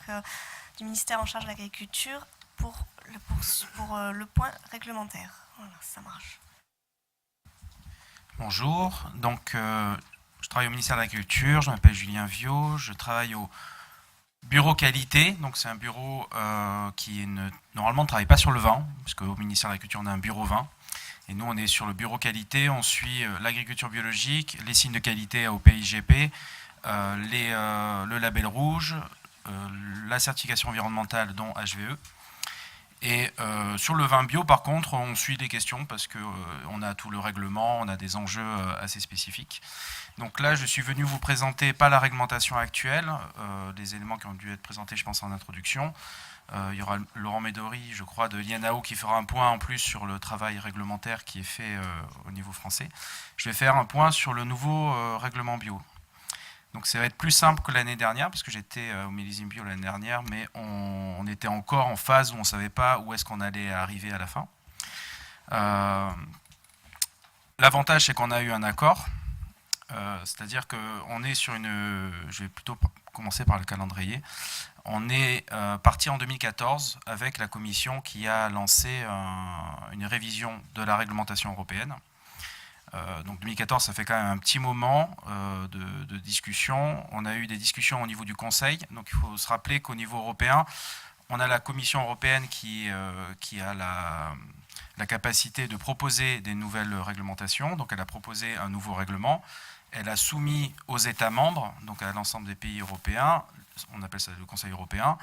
du ministère en charge de l'agriculture, pour le point réglementaire. Voilà, ça marche. Bonjour, donc je travaille au ministère de l'Agriculture, je m'appelle Julien Viaud, je travaille au bureau qualité, donc c'est un bureau qui normalement ne travaille pas sur le vin, parce qu'au ministère de l'Agriculture on a un bureau vin, et nous on est sur le bureau qualité, on suit l'agriculture biologique, les signes de qualité au PIGP, le label rouge, la certification environnementale dont HVE. Et sur le vin bio, par contre, on suit des questions parce qu'on a tout le règlement, on a des enjeux assez spécifiques. Donc là, je suis venu vous présenter pas la réglementation actuelle, des éléments qui ont dû être présentés, je pense, en introduction. Il y aura Laurent Médori, je crois, de l'INAO qui fera un point en plus sur le travail réglementaire qui est fait au niveau français. Je vais faire un point sur le nouveau règlement bio. Donc ça va être plus simple que l'année dernière, parce que j'étais au millésime bio l'année dernière, mais on était encore en phase où on ne savait pas où est-ce qu'on allait arriver à la fin. L'avantage, c'est qu'on a eu un accord, c'est-à-dire qu'on est sur je vais plutôt commencer par le calendrier, on est parti en 2014 avec la Commission qui a lancé une révision de la réglementation européenne. Donc 2014, ça fait quand même un petit moment de discussion. On a eu des discussions au niveau du Conseil. Donc il faut se rappeler qu'au niveau européen, on a la Commission européenne qui a la capacité de proposer des nouvelles réglementations. Donc elle a proposé un nouveau règlement. Elle a soumis aux États membres, donc à l'ensemble des pays européens, on appelle ça le Conseil européen,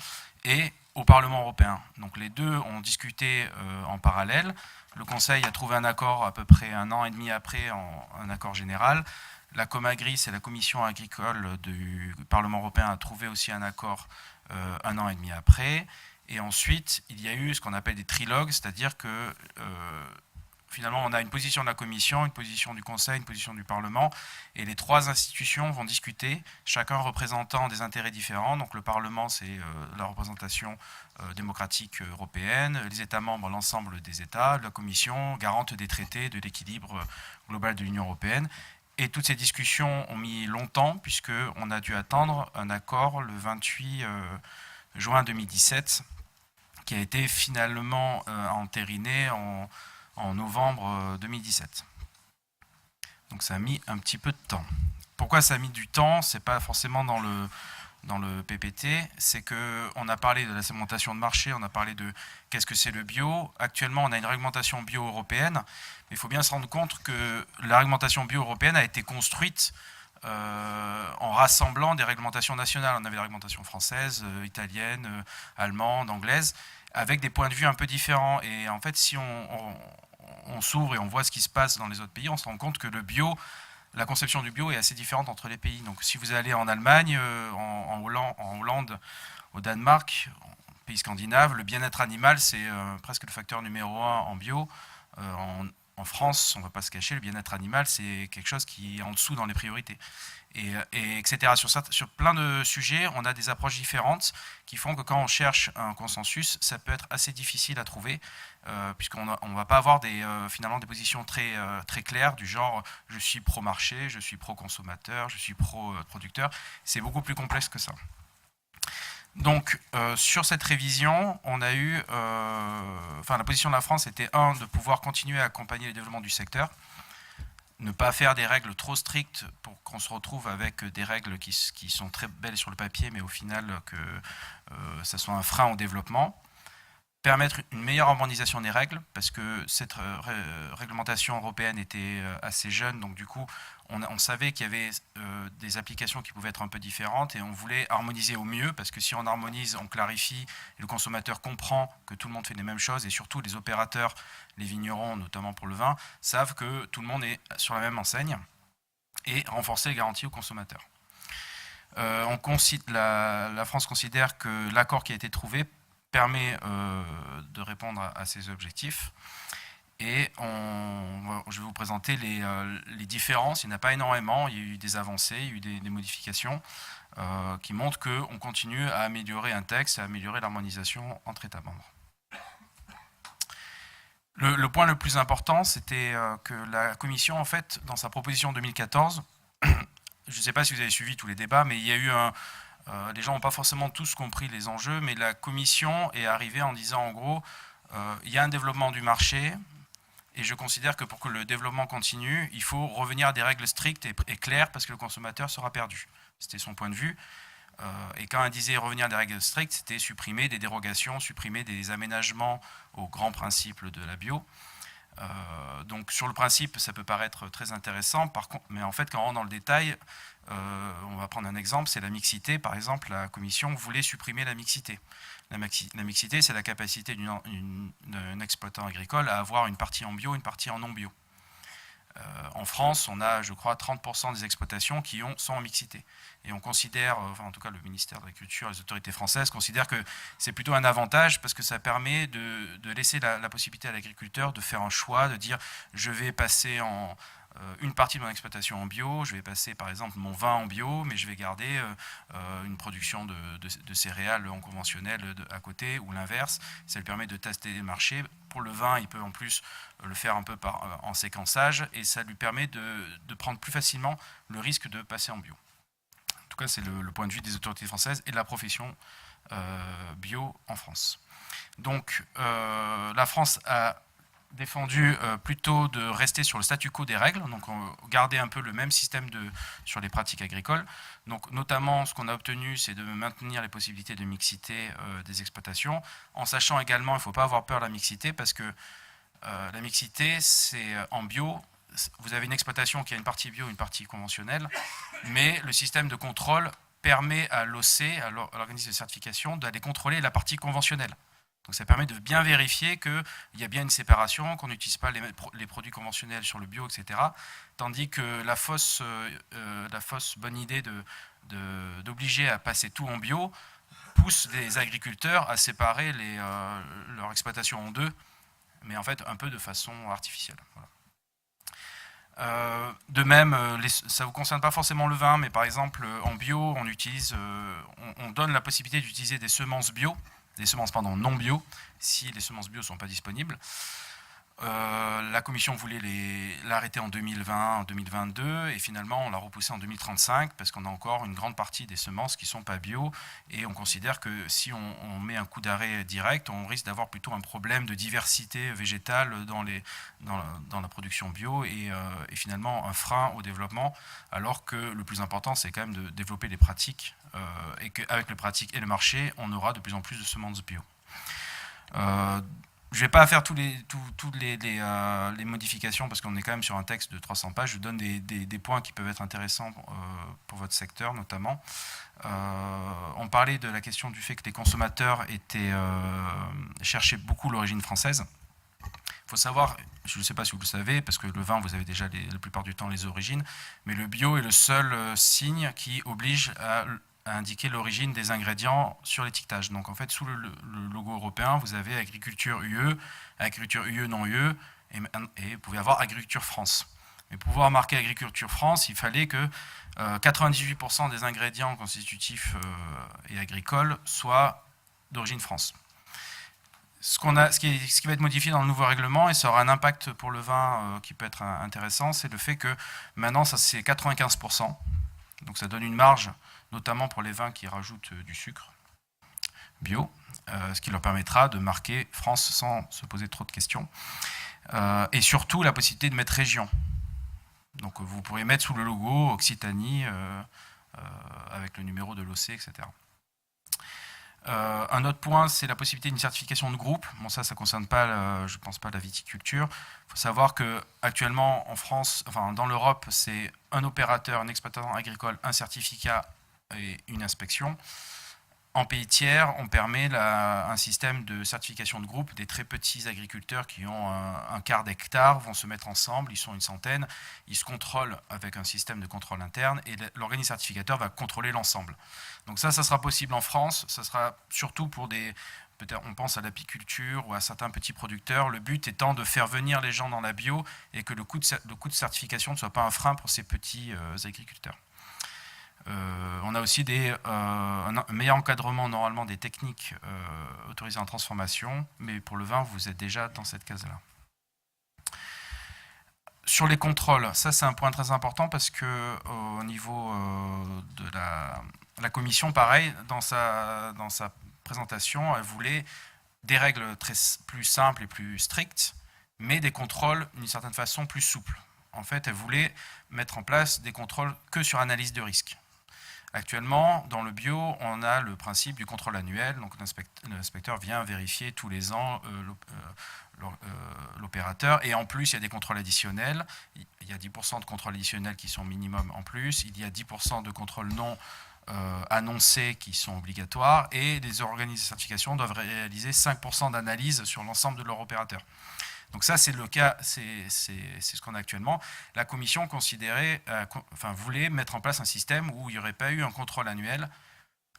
et au Parlement européen. Donc les deux ont discuté en parallèle. Le Conseil a trouvé un accord à peu près 1 an et demi après, un accord général. La Comagri, c'est la Commission agricole du Parlement européen, a trouvé aussi un accord 1 an et demi après. Et ensuite, il y a eu ce qu'on appelle des trilogues, c'est-à-dire que finalement, on a une position de la Commission, une position du Conseil, une position du Parlement, et les 3 institutions vont discuter, chacun représentant des intérêts différents. Donc le Parlement, c'est la représentation démocratique européenne, les États membres, l'ensemble des États, la Commission, garante des traités, de l'équilibre global de l'Union européenne. Et toutes ces discussions ont mis longtemps, puisqu'on a dû attendre un accord le 28 juin 2017, qui a été finalement entériné en novembre 2017. Donc ça a mis un petit peu de temps. Pourquoi ça a mis du temps? C'est pas forcément dans le PPT, c'est qu'on a parlé de la segmentation de marché, on a parlé de qu'est-ce que c'est le bio. Actuellement, on a une réglementation bio européenne, mais il faut bien se rendre compte que la réglementation bio européenne a été construite en rassemblant des réglementations nationales. On avait des réglementations françaises, italiennes, allemandes, anglaises, avec des points de vue un peu différents. Et en fait, si on s'ouvre et on voit ce qui se passe dans les autres pays, on se rend compte que le bio, la conception du bio est assez différente entre les pays. Donc si vous allez en Allemagne, en Hollande, au Danemark, pays scandinaves, le bien-être animal, c'est presque le facteur numéro 1 en bio. En France, on ne va pas se cacher, le bien-être animal, c'est quelque chose qui est en dessous dans les priorités. Et etc. Sur plein de sujets, on a des approches différentes qui font que quand on cherche un consensus, ça peut être assez difficile à trouver, puisqu'on ne va pas avoir finalement des positions très claires, du genre je suis pro-marché, je suis pro-consommateur, je suis pro-producteur. C'est beaucoup plus complexe que ça. Donc, sur cette révision, on a eu, la position de la France était, de pouvoir continuer à accompagner le développement du secteur, ne pas faire des règles trop strictes pour qu'on se retrouve avec des règles qui sont très belles sur le papier, mais au final que ça soit un frein au développement. Permettre une meilleure harmonisation des règles, parce que cette réglementation européenne était assez jeune, donc du coup, on savait qu'il y avait des applications qui pouvaient être un peu différentes, et on voulait harmoniser au mieux, parce que si on harmonise, on clarifie, et le consommateur comprend que tout le monde fait les mêmes choses, et surtout les opérateurs, les vignerons, notamment pour le vin, savent que tout le monde est sur la même enseigne, et renforcer les garanties aux consommateurs. La France considère que l'accord qui a été trouvé permet de répondre à ces objectifs. Et je vais vous présenter les différences. Il n'y en a pas énormément, il y a eu des avancées, il y a eu des modifications qui montrent qu'on continue à améliorer un texte, à améliorer l'harmonisation entre États membres. Le point le plus important, c'était que la Commission, en fait, dans sa proposition 2014, je ne sais pas si vous avez suivi tous les débats, mais il y a eu les gens n'ont pas forcément tous compris les enjeux, mais la Commission est arrivée en disant, en gros, il y a un développement du marché, et je considère que pour que le développement continue, il faut revenir à des règles strictes et claires, parce que le consommateur sera perdu. C'était son point de vue. Et quand elle disait revenir à des règles strictes, c'était supprimer des dérogations, supprimer des aménagements aux grands principes de la bio. Donc sur le principe, ça peut paraître très intéressant, par contre, mais en fait, quand on rentre dans le détail, on va prendre un exemple, c'est la mixité. Par exemple, la Commission voulait supprimer la mixité. La mixité, c'est la capacité d'un exploitant agricole à avoir une partie en bio, une partie en non bio. En France, on a, je crois, 30% des exploitations qui sont en mixité. Et on considère, en tout cas le ministère de l'Agriculture, les autorités françaises considèrent que c'est plutôt un avantage parce que ça permet de laisser la possibilité à l'agriculteur de faire un choix, de dire je vais passer une partie de mon exploitation en bio, je vais passer par exemple mon vin en bio, mais je vais garder une production de céréales en conventionnel à côté, ou l'inverse. Ça lui permet de tester les marchés. Pour le vin, il peut en plus le faire un peu en séquençage, et ça lui permet de prendre plus facilement le risque de passer en bio. En tout cas, c'est le point de vue des autorités françaises et de la profession bio en France. Donc, la France a défendu plutôt de rester sur le statu quo des règles, donc garder un peu le même système sur les pratiques agricoles. Donc notamment, ce qu'on a obtenu, c'est de maintenir les possibilités de mixité des exploitations, en sachant également, il ne faut pas avoir peur de la mixité, parce que la mixité, c'est en bio, vous avez une exploitation qui a une partie bio, une partie conventionnelle, mais le système de contrôle permet à l'OC, à l'organisme de certification, d'aller contrôler la partie conventionnelle. Donc ça permet de bien vérifier qu'il y a bien une séparation, qu'on n'utilise pas les produits conventionnels sur le bio, etc. Tandis que la fausse bonne idée d'obliger à passer tout en bio pousse les agriculteurs à séparer leur exploitation en deux, mais en fait un peu de façon artificielle. Voilà. De même, ça ne vous concerne pas forcément le vin, mais par exemple en bio, on donne la possibilité d'utiliser des semences bio, non bio, si les semences bio ne sont pas disponibles. La Commission voulait l'arrêter en 2020, en 2022, et finalement on l'a repoussé en 2035 parce qu'on a encore une grande partie des semences qui ne sont pas bio, et on considère que si on met un coup d'arrêt direct, on risque d'avoir plutôt un problème de diversité végétale dans la production bio, et finalement un frein au développement, alors que le plus important c'est quand même de développer les pratiques, et qu'avec les pratiques et le marché, on aura de plus en plus de semences bio. Je ne vais pas faire toutes les modifications parce qu'on est quand même sur un texte de 300 pages. Je donne des points qui peuvent être intéressants pour votre secteur notamment. On parlait de la question du fait que les consommateurs cherchaient beaucoup l'origine française. Il faut savoir, je ne sais pas si vous le savez, parce que le vin, vous avez déjà la plupart du temps les origines, mais le bio est le seul signe qui oblige à indiquer l'origine des ingrédients sur l'étiquetage. Donc en fait, sous le logo européen, vous avez agriculture UE non UE, et vous pouvez avoir agriculture France. Mais pour pouvoir marquer agriculture France, il fallait que 98% des ingrédients constitutifs et agricoles soient d'origine France. Ce qui va être modifié dans le nouveau règlement, et ça aura un impact pour le vin qui peut être intéressant, c'est le fait que maintenant, ça c'est 95%. Donc ça donne une marge, notamment pour les vins qui rajoutent du sucre bio, ce qui leur permettra de marquer France sans se poser trop de questions. Et surtout la possibilité de mettre région. Donc vous pourrez mettre sous le logo Occitanie, avec le numéro de l'OC, etc. Un autre point, c'est la possibilité d'une certification de groupe. Bon, ça ne concerne pas, je pense pas, la viticulture. Il faut savoir qu'actuellement, en France, enfin dans l'Europe, c'est un opérateur, un exploitant agricole, un certificat et une inspection. En pays tiers, on permet un système de certification de groupe. Des très petits agriculteurs qui ont un quart d'hectare vont se mettre ensemble, ils sont une centaine, ils se contrôlent avec un système de contrôle interne, et l'organisme certificateur va contrôler l'ensemble. Donc ça sera possible en France, ça sera surtout pour peut-être on pense à l'apiculture ou à certains petits producteurs, le but étant de faire venir les gens dans la bio et que le coût de certification ne soit pas un frein pour ces petits agriculteurs. On a aussi un meilleur encadrement normalement des techniques autorisées en transformation, mais pour le vin, vous êtes déjà dans cette case-là. Sur les contrôles, ça c'est un point très important parce que au niveau de la commission, pareil, dans sa présentation, elle voulait des règles plus simples et plus strictes, mais des contrôles d'une certaine façon plus souples. En fait, elle voulait mettre en place des contrôles que sur analyse de risque. Actuellement, dans le bio, on a le principe du contrôle annuel. Donc l'inspecteur vient vérifier tous les ans l'opérateur. Et en plus, il y a des contrôles additionnels. Il y a 10% de contrôles additionnels qui sont minimum en plus. Il y a 10% de contrôles non annoncés qui sont obligatoires. Et les organismes de certification doivent réaliser 5% d'analyse sur l'ensemble de leur opérateur. Donc ça, c'est le cas, c'est ce qu'on a actuellement. La Commission voulait mettre en place un système où il n'y aurait pas eu un contrôle annuel,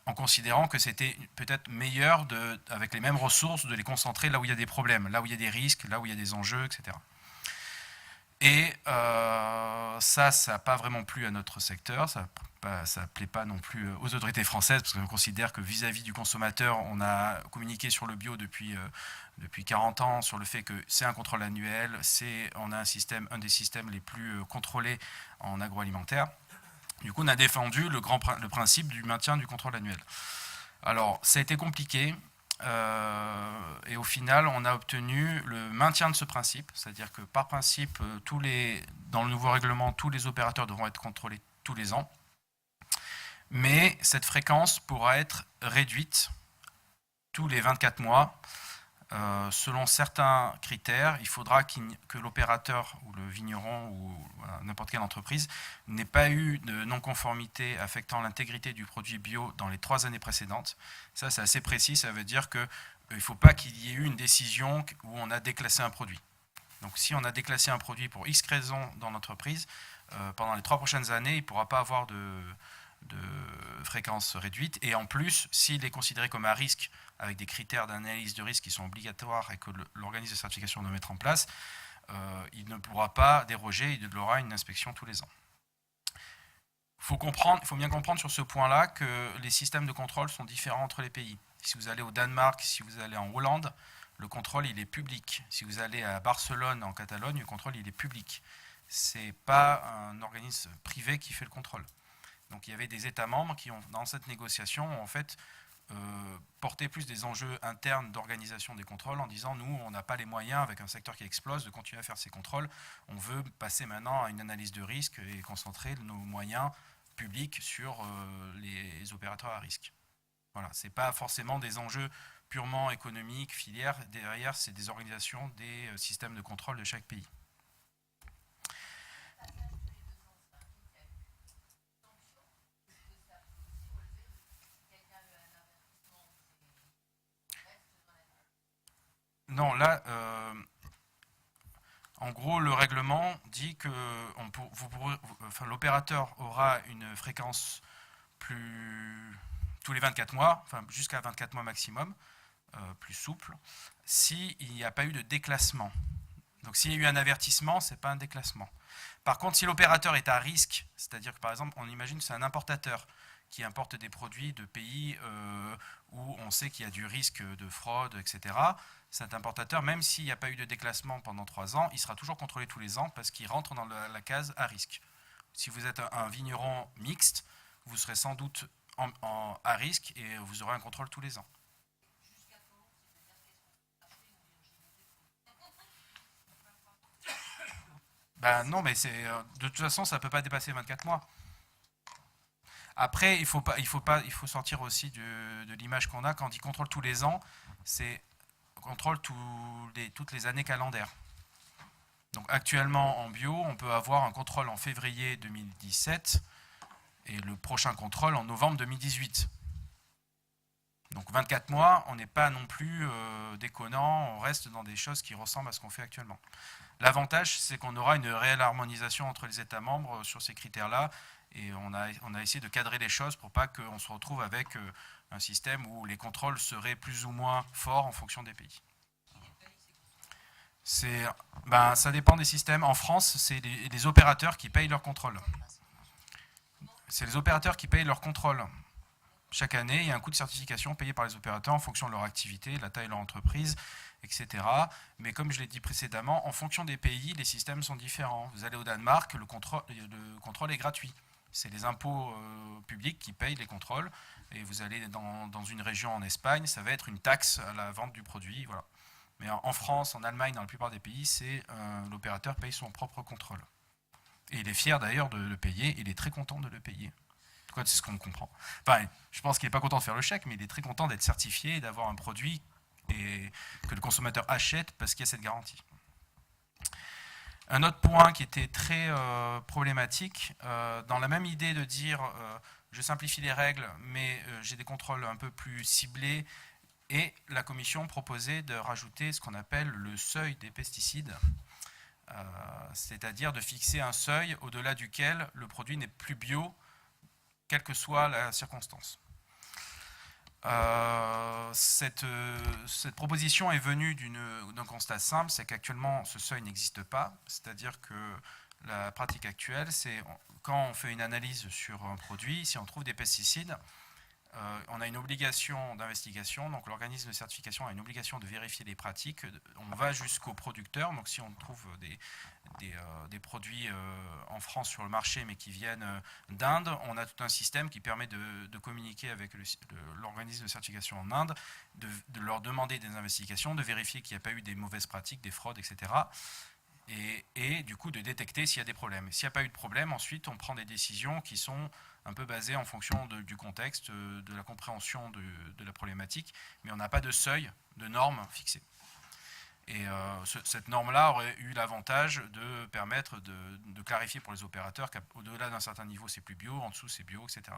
en considérant que c'était peut-être meilleur, avec les mêmes ressources, de les concentrer là où il y a des problèmes, là où il y a des risques, là où il y a des enjeux, etc. Et ça n'a pas vraiment plu à notre secteur, ça ne plaît pas non plus aux autorités françaises, parce qu'on considère que vis-à-vis du consommateur, on a communiqué sur le bio depuis 40 ans, sur le fait que c'est un contrôle annuel, on a un des systèmes les plus contrôlés en agroalimentaire. Du coup, on a défendu le principe du maintien du contrôle annuel. Alors, ça a été compliqué. Et au final, on a obtenu le maintien de ce principe, c'est-à-dire que par principe, dans le nouveau règlement, tous les opérateurs devront être contrôlés tous les ans, mais cette fréquence pourra être réduite tous les 24 mois. Selon certains critères, il faudra que l'opérateur ou le vigneron ou n'importe quelle entreprise n'ait pas eu de non-conformité affectant l'intégrité du produit bio dans les 3 années précédentes. Ça, c'est assez précis, ça veut dire qu'il ne faut pas qu'il y ait eu une décision où on a déclassé un produit. Donc si on a déclassé un produit pour X raisons dans l'entreprise, pendant les 3 prochaines années, il ne pourra pas avoir de fréquence réduite. Et en plus, s'il est considéré comme un risque avec des critères d'analyse de risque qui sont obligatoires et que l'organisme de certification doit mettre en place, il ne pourra pas déroger, il aura une inspection tous les ans. Il faut bien comprendre sur ce point-là que les systèmes de contrôle sont différents entre les pays. Si vous allez au Danemark, si vous allez en Hollande, le contrôle, il est public. Si vous allez à Barcelone, en Catalogne, le contrôle, il est public. Ce n'est pas un organisme privé qui fait le contrôle. Donc il y avait des États membres qui, dans cette négociation, ont en fait porté plus des enjeux internes d'organisation des contrôles en disant, nous, on n'a pas les moyens, avec un secteur qui explose, de continuer à faire ces contrôles. On veut passer maintenant à une analyse de risque et concentrer nos moyens publics sur les opérateurs à risque. Voilà, ce n'est pas forcément des enjeux purement économiques, filières. Derrière, c'est des organisations des systèmes de contrôle de chaque pays. Non, là, en gros, le règlement dit que l'opérateur aura une fréquence tous les 24 mois, enfin jusqu'à 24 mois maximum, plus souple, s'il n'y a pas eu de déclassement. Donc s'il y a eu un avertissement, ce n'est pas un déclassement. Par contre, si l'opérateur est à risque, c'est-à-dire que par exemple, on imagine que c'est un importateur qui importe des produits de pays où on sait qu'il y a du risque de fraude, etc., cet importateur, même s'il n'y a pas eu de déclassement pendant 3 ans, il sera toujours contrôlé tous les ans parce qu'il rentre dans la case à risque. Si vous êtes un vigneron mixte, vous serez sans doute à risque et vous aurez un contrôle tous les ans. Ben non, mais de toute façon, ça ne peut pas dépasser 24 mois. Après, il faut sortir aussi de l'image qu'on a quand on dit contrôle tous les ans, c'est contrôle toutes les années calendaires. Donc actuellement en bio, on peut avoir un contrôle en février 2017 et le prochain contrôle en novembre 2018. Donc 24 mois, on n'est pas non plus déconnant, on reste dans des choses qui ressemblent à ce qu'on fait actuellement. L'avantage, c'est qu'on aura une réelle harmonisation entre les États membres sur ces critères-là, et on a essayé de cadrer les choses pour pas qu'on se retrouve avec un système où les contrôles seraient plus ou moins forts en fonction des pays. Ça dépend des systèmes. En France, c'est les opérateurs qui payent leur contrôle. C'est les opérateurs qui payent leur contrôle. Chaque année, il y a un coût de certification payé par les opérateurs en fonction de leur activité, de la taille de leur entreprise, etc. Mais comme je l'ai dit précédemment, en fonction des pays, les systèmes sont différents. Vous allez au Danemark, le contrôle est gratuit. C'est les impôts publics qui payent les contrôles. Et vous allez dans une région en Espagne, ça va être une taxe à la vente du produit. Voilà. Mais en France, en Allemagne, dans la plupart des pays, l'opérateur paye son propre contrôle. Et il est fier d'ailleurs de le payer, il est très content de le payer. En tout cas, c'est ce qu'on comprend. Enfin, je pense qu'il n'est pas content de faire le chèque, mais il est très content d'être certifié et d'avoir un produit que le consommateur achète parce qu'il y a cette garantie. Un autre point qui était très problématique, dans la même idée de dire je simplifie les règles, mais j'ai des contrôles un peu plus ciblés, et la Commission proposait de rajouter ce qu'on appelle le seuil des pesticides, c'est-à-dire de fixer un seuil au-delà duquel le produit n'est plus bio, quelle que soit la circonstance. Cette proposition est venue d'un constat simple, c'est qu'actuellement ce seuil n'existe pas, c'est-à-dire que la pratique actuelle, c'est quand on fait une analyse sur un produit, si on trouve des pesticides, on a une obligation d'investigation, donc l'organisme de certification a une obligation de vérifier les pratiques, on va jusqu'au producteur, donc si on trouve des produits en France sur le marché mais qui viennent d'Inde, on a tout un système qui permet de communiquer avec l'organisme de certification en Inde, de leur demander des investigations, de vérifier qu'il n'y a pas eu des mauvaises pratiques, des fraudes, etc. Et du coup de détecter s'il y a des problèmes. S'il n'y a pas eu de problème, ensuite on prend des décisions qui sont un peu basées en fonction du contexte, de la compréhension de la problématique, mais on n'a pas de seuil, de norme fixée. Et cette norme-là aurait eu l'avantage de permettre de clarifier pour les opérateurs qu'au-delà d'un certain niveau c'est plus bio, en dessous c'est bio, etc.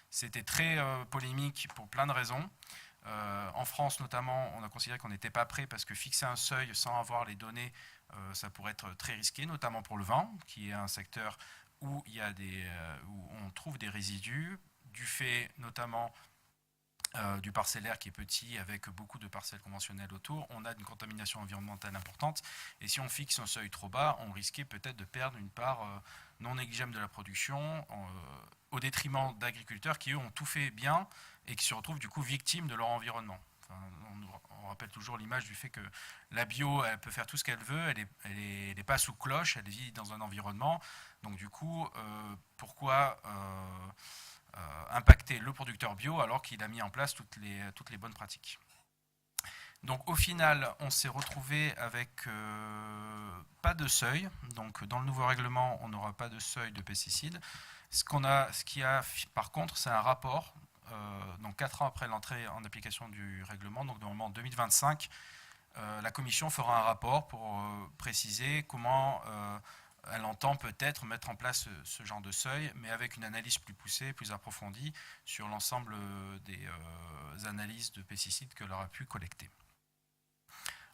C'était très polémique pour plein de raisons. En France notamment, on a considéré qu'on n'était pas prêt parce que fixer un seuil sans avoir les données, ça pourrait être très risqué, notamment pour le vin, qui est un secteur où on trouve des résidus, du fait notamment du parcellaire qui est petit, avec beaucoup de parcelles conventionnelles autour, on a une contamination environnementale importante, et si on fixe un seuil trop bas, on risquait peut-être de perdre une part non négligeable de la production, au détriment d'agriculteurs qui, eux, ont tout fait bien, et qui se retrouvent du coup victimes de leur environnement. on rappelle toujours l'image du fait que la bio, elle peut faire tout ce qu'elle veut, elle n'est pas sous cloche, elle vit dans un environnement. Donc du coup, pourquoi impacter le producteur bio alors qu'il a mis en place toutes les bonnes pratiques? Donc au final, on s'est retrouvé avec pas de seuil. Donc dans le nouveau règlement, on n'aura pas de seuil de pesticides. Ce qu'il y a par contre, c'est un rapport. Donc 4 ans après l'entrée en application du règlement, donc normalement en 2025, la Commission fera un rapport pour préciser comment elle entend peut-être mettre en place ce genre de seuil, mais avec une analyse plus poussée, plus approfondie sur l'ensemble des analyses de pesticides qu'elle aura pu collecter.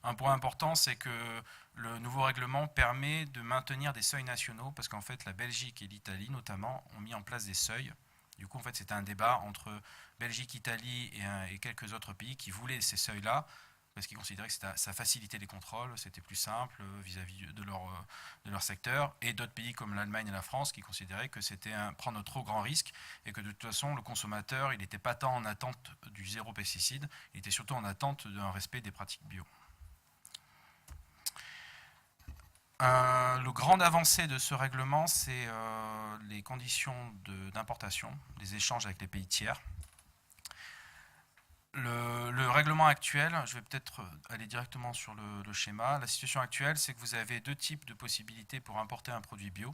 Un point important, c'est que le nouveau règlement permet de maintenir des seuils nationaux, parce qu'en fait la Belgique et l'Italie notamment ont mis en place des seuils. Du coup, en fait, c'était un débat entre Belgique, Italie et quelques autres pays qui voulaient ces seuils-là, parce qu'ils considéraient que ça facilitait les contrôles, c'était plus simple vis-à-vis de leur secteur, et d'autres pays comme l'Allemagne et la France qui considéraient que c'était prendre un trop grand risque, et que de toute façon, le consommateur, il n'était pas tant en attente du zéro pesticide, il était surtout en attente d'un respect des pratiques bio. Le grand avancé de ce règlement, c'est les conditions d'importation, les échanges avec les pays tiers. Le règlement actuel, je vais peut-être aller directement sur le schéma. La situation actuelle, c'est que vous avez 2 types de possibilités pour importer un produit bio.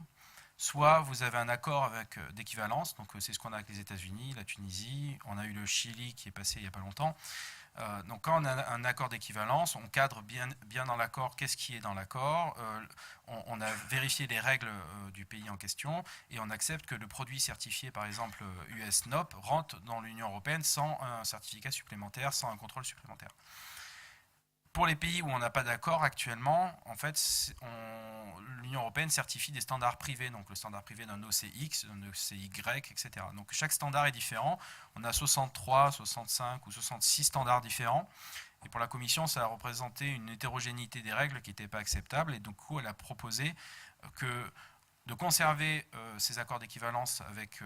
Soit vous avez un accord d'équivalence, donc c'est ce qu'on a avec les États-Unis, la Tunisie, on a eu le Chili qui est passé il n'y a pas longtemps. Donc quand on a un accord d'équivalence, on cadre bien dans l'accord qu'est-ce qui est dans l'accord, on a vérifié les règles du pays en question et on accepte que le produit certifié, par exemple US NOP, rentre dans l'Union européenne sans un certificat supplémentaire, sans un contrôle supplémentaire. Pour les pays où on n'a pas d'accord actuellement, en fait, l'Union européenne certifie des standards privés, donc le standard privé d'un OCX, d'un OCY, etc. Donc chaque standard est différent. On a 63, 65 ou 66 standards différents. Et pour la Commission, ça a représenté une hétérogénéité des règles qui n'était pas acceptable. Et du coup, elle a proposé de conserver ces accords d'équivalence avec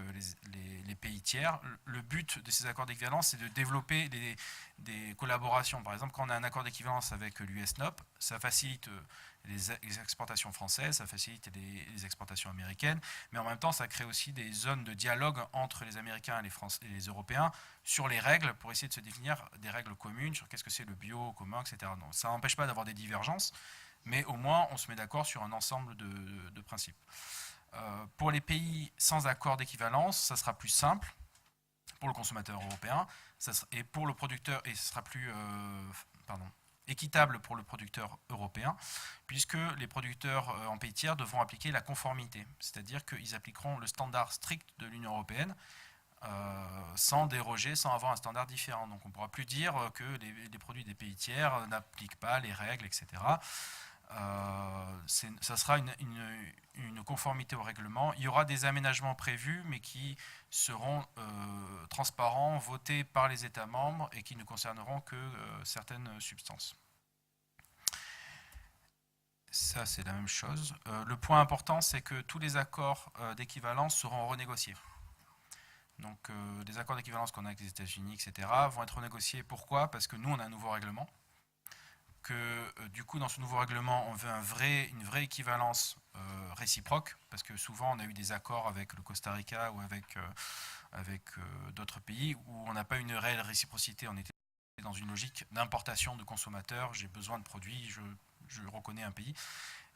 les pays tiers. Le but de ces accords d'équivalence, c'est de développer des collaborations. Par exemple, quand on a un accord d'équivalence avec l'USNOP, ça facilite les exportations françaises, ça facilite les exportations américaines, mais en même temps, ça crée aussi des zones de dialogue entre les Américains et les Européens sur les règles, pour essayer de se définir des règles communes sur qu'est-ce que c'est le bio commun, etc. Donc, ça n'empêche pas d'avoir des divergences, mais au moins on se met d'accord sur un ensemble de principes. Pour les pays sans accord d'équivalence, ça sera plus simple pour le consommateur européen, et pour le producteur, et ce sera plus équitable pour le producteur européen, puisque les producteurs en pays tiers devront appliquer la conformité, c'est-à-dire qu'ils appliqueront le standard strict de l'Union européenne, sans déroger, sans avoir un standard différent. Donc on ne pourra plus dire que les produits des pays tiers n'appliquent pas les règles, etc. Ça sera une conformité au règlement. Il y aura des aménagements prévus, mais qui seront transparents, votés par les États membres et qui ne concerneront que certaines substances. Ça, c'est la même chose. Le point important, c'est que tous les accords d'équivalence seront renégociés. Donc, les accords d'équivalence qu'on a avec les États-Unis, etc., vont être renégociés. Pourquoi? Parce que nous, on a un nouveau règlement. Du coup, dans ce nouveau règlement, on veut une vraie équivalence réciproque, parce que souvent, on a eu des accords avec le Costa Rica ou avec d'autres pays où on n'a pas une réelle réciprocité. On était dans une logique d'importation de consommateurs. J'ai besoin de produits, je reconnais un pays.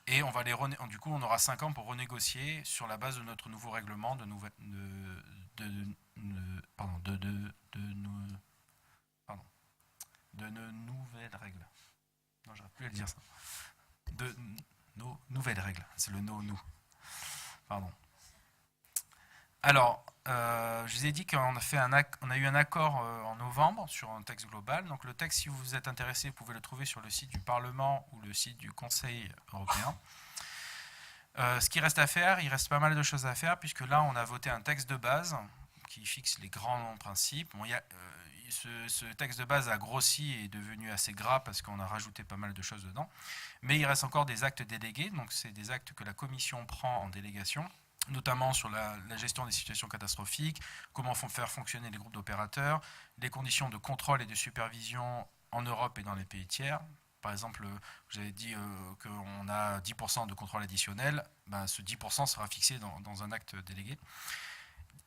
Et du coup, on aura 5 ans pour renégocier sur la base de notre nouveau règlement de nouvelles règles. Non, j'arrive plus à le dire ça. De nos nouvelles règles. C'est le nous. Pardon. Alors, je vous ai dit qu'on a eu un accord en novembre sur un texte global. Donc le texte, si vous êtes intéressé, vous pouvez le trouver sur le site du Parlement ou le site du Conseil européen. Ce qui reste à faire, il reste pas mal de choses à faire, puisque là, on a voté un texte de base qui fixe les grands principes. Bon, ce texte de base a grossi et est devenu assez gras parce qu'on a rajouté pas mal de choses dedans. Mais il reste encore des actes délégués, donc c'est des actes que la Commission prend en délégation notamment sur la gestion des situations catastrophiques, comment faire fonctionner les groupes d'opérateurs, les conditions de contrôle et de supervision en Europe et dans les pays tiers. Par exemple, vous avez dit qu'on a 10% de contrôle additionnel, ben, ce 10% sera fixé dans un acte délégué.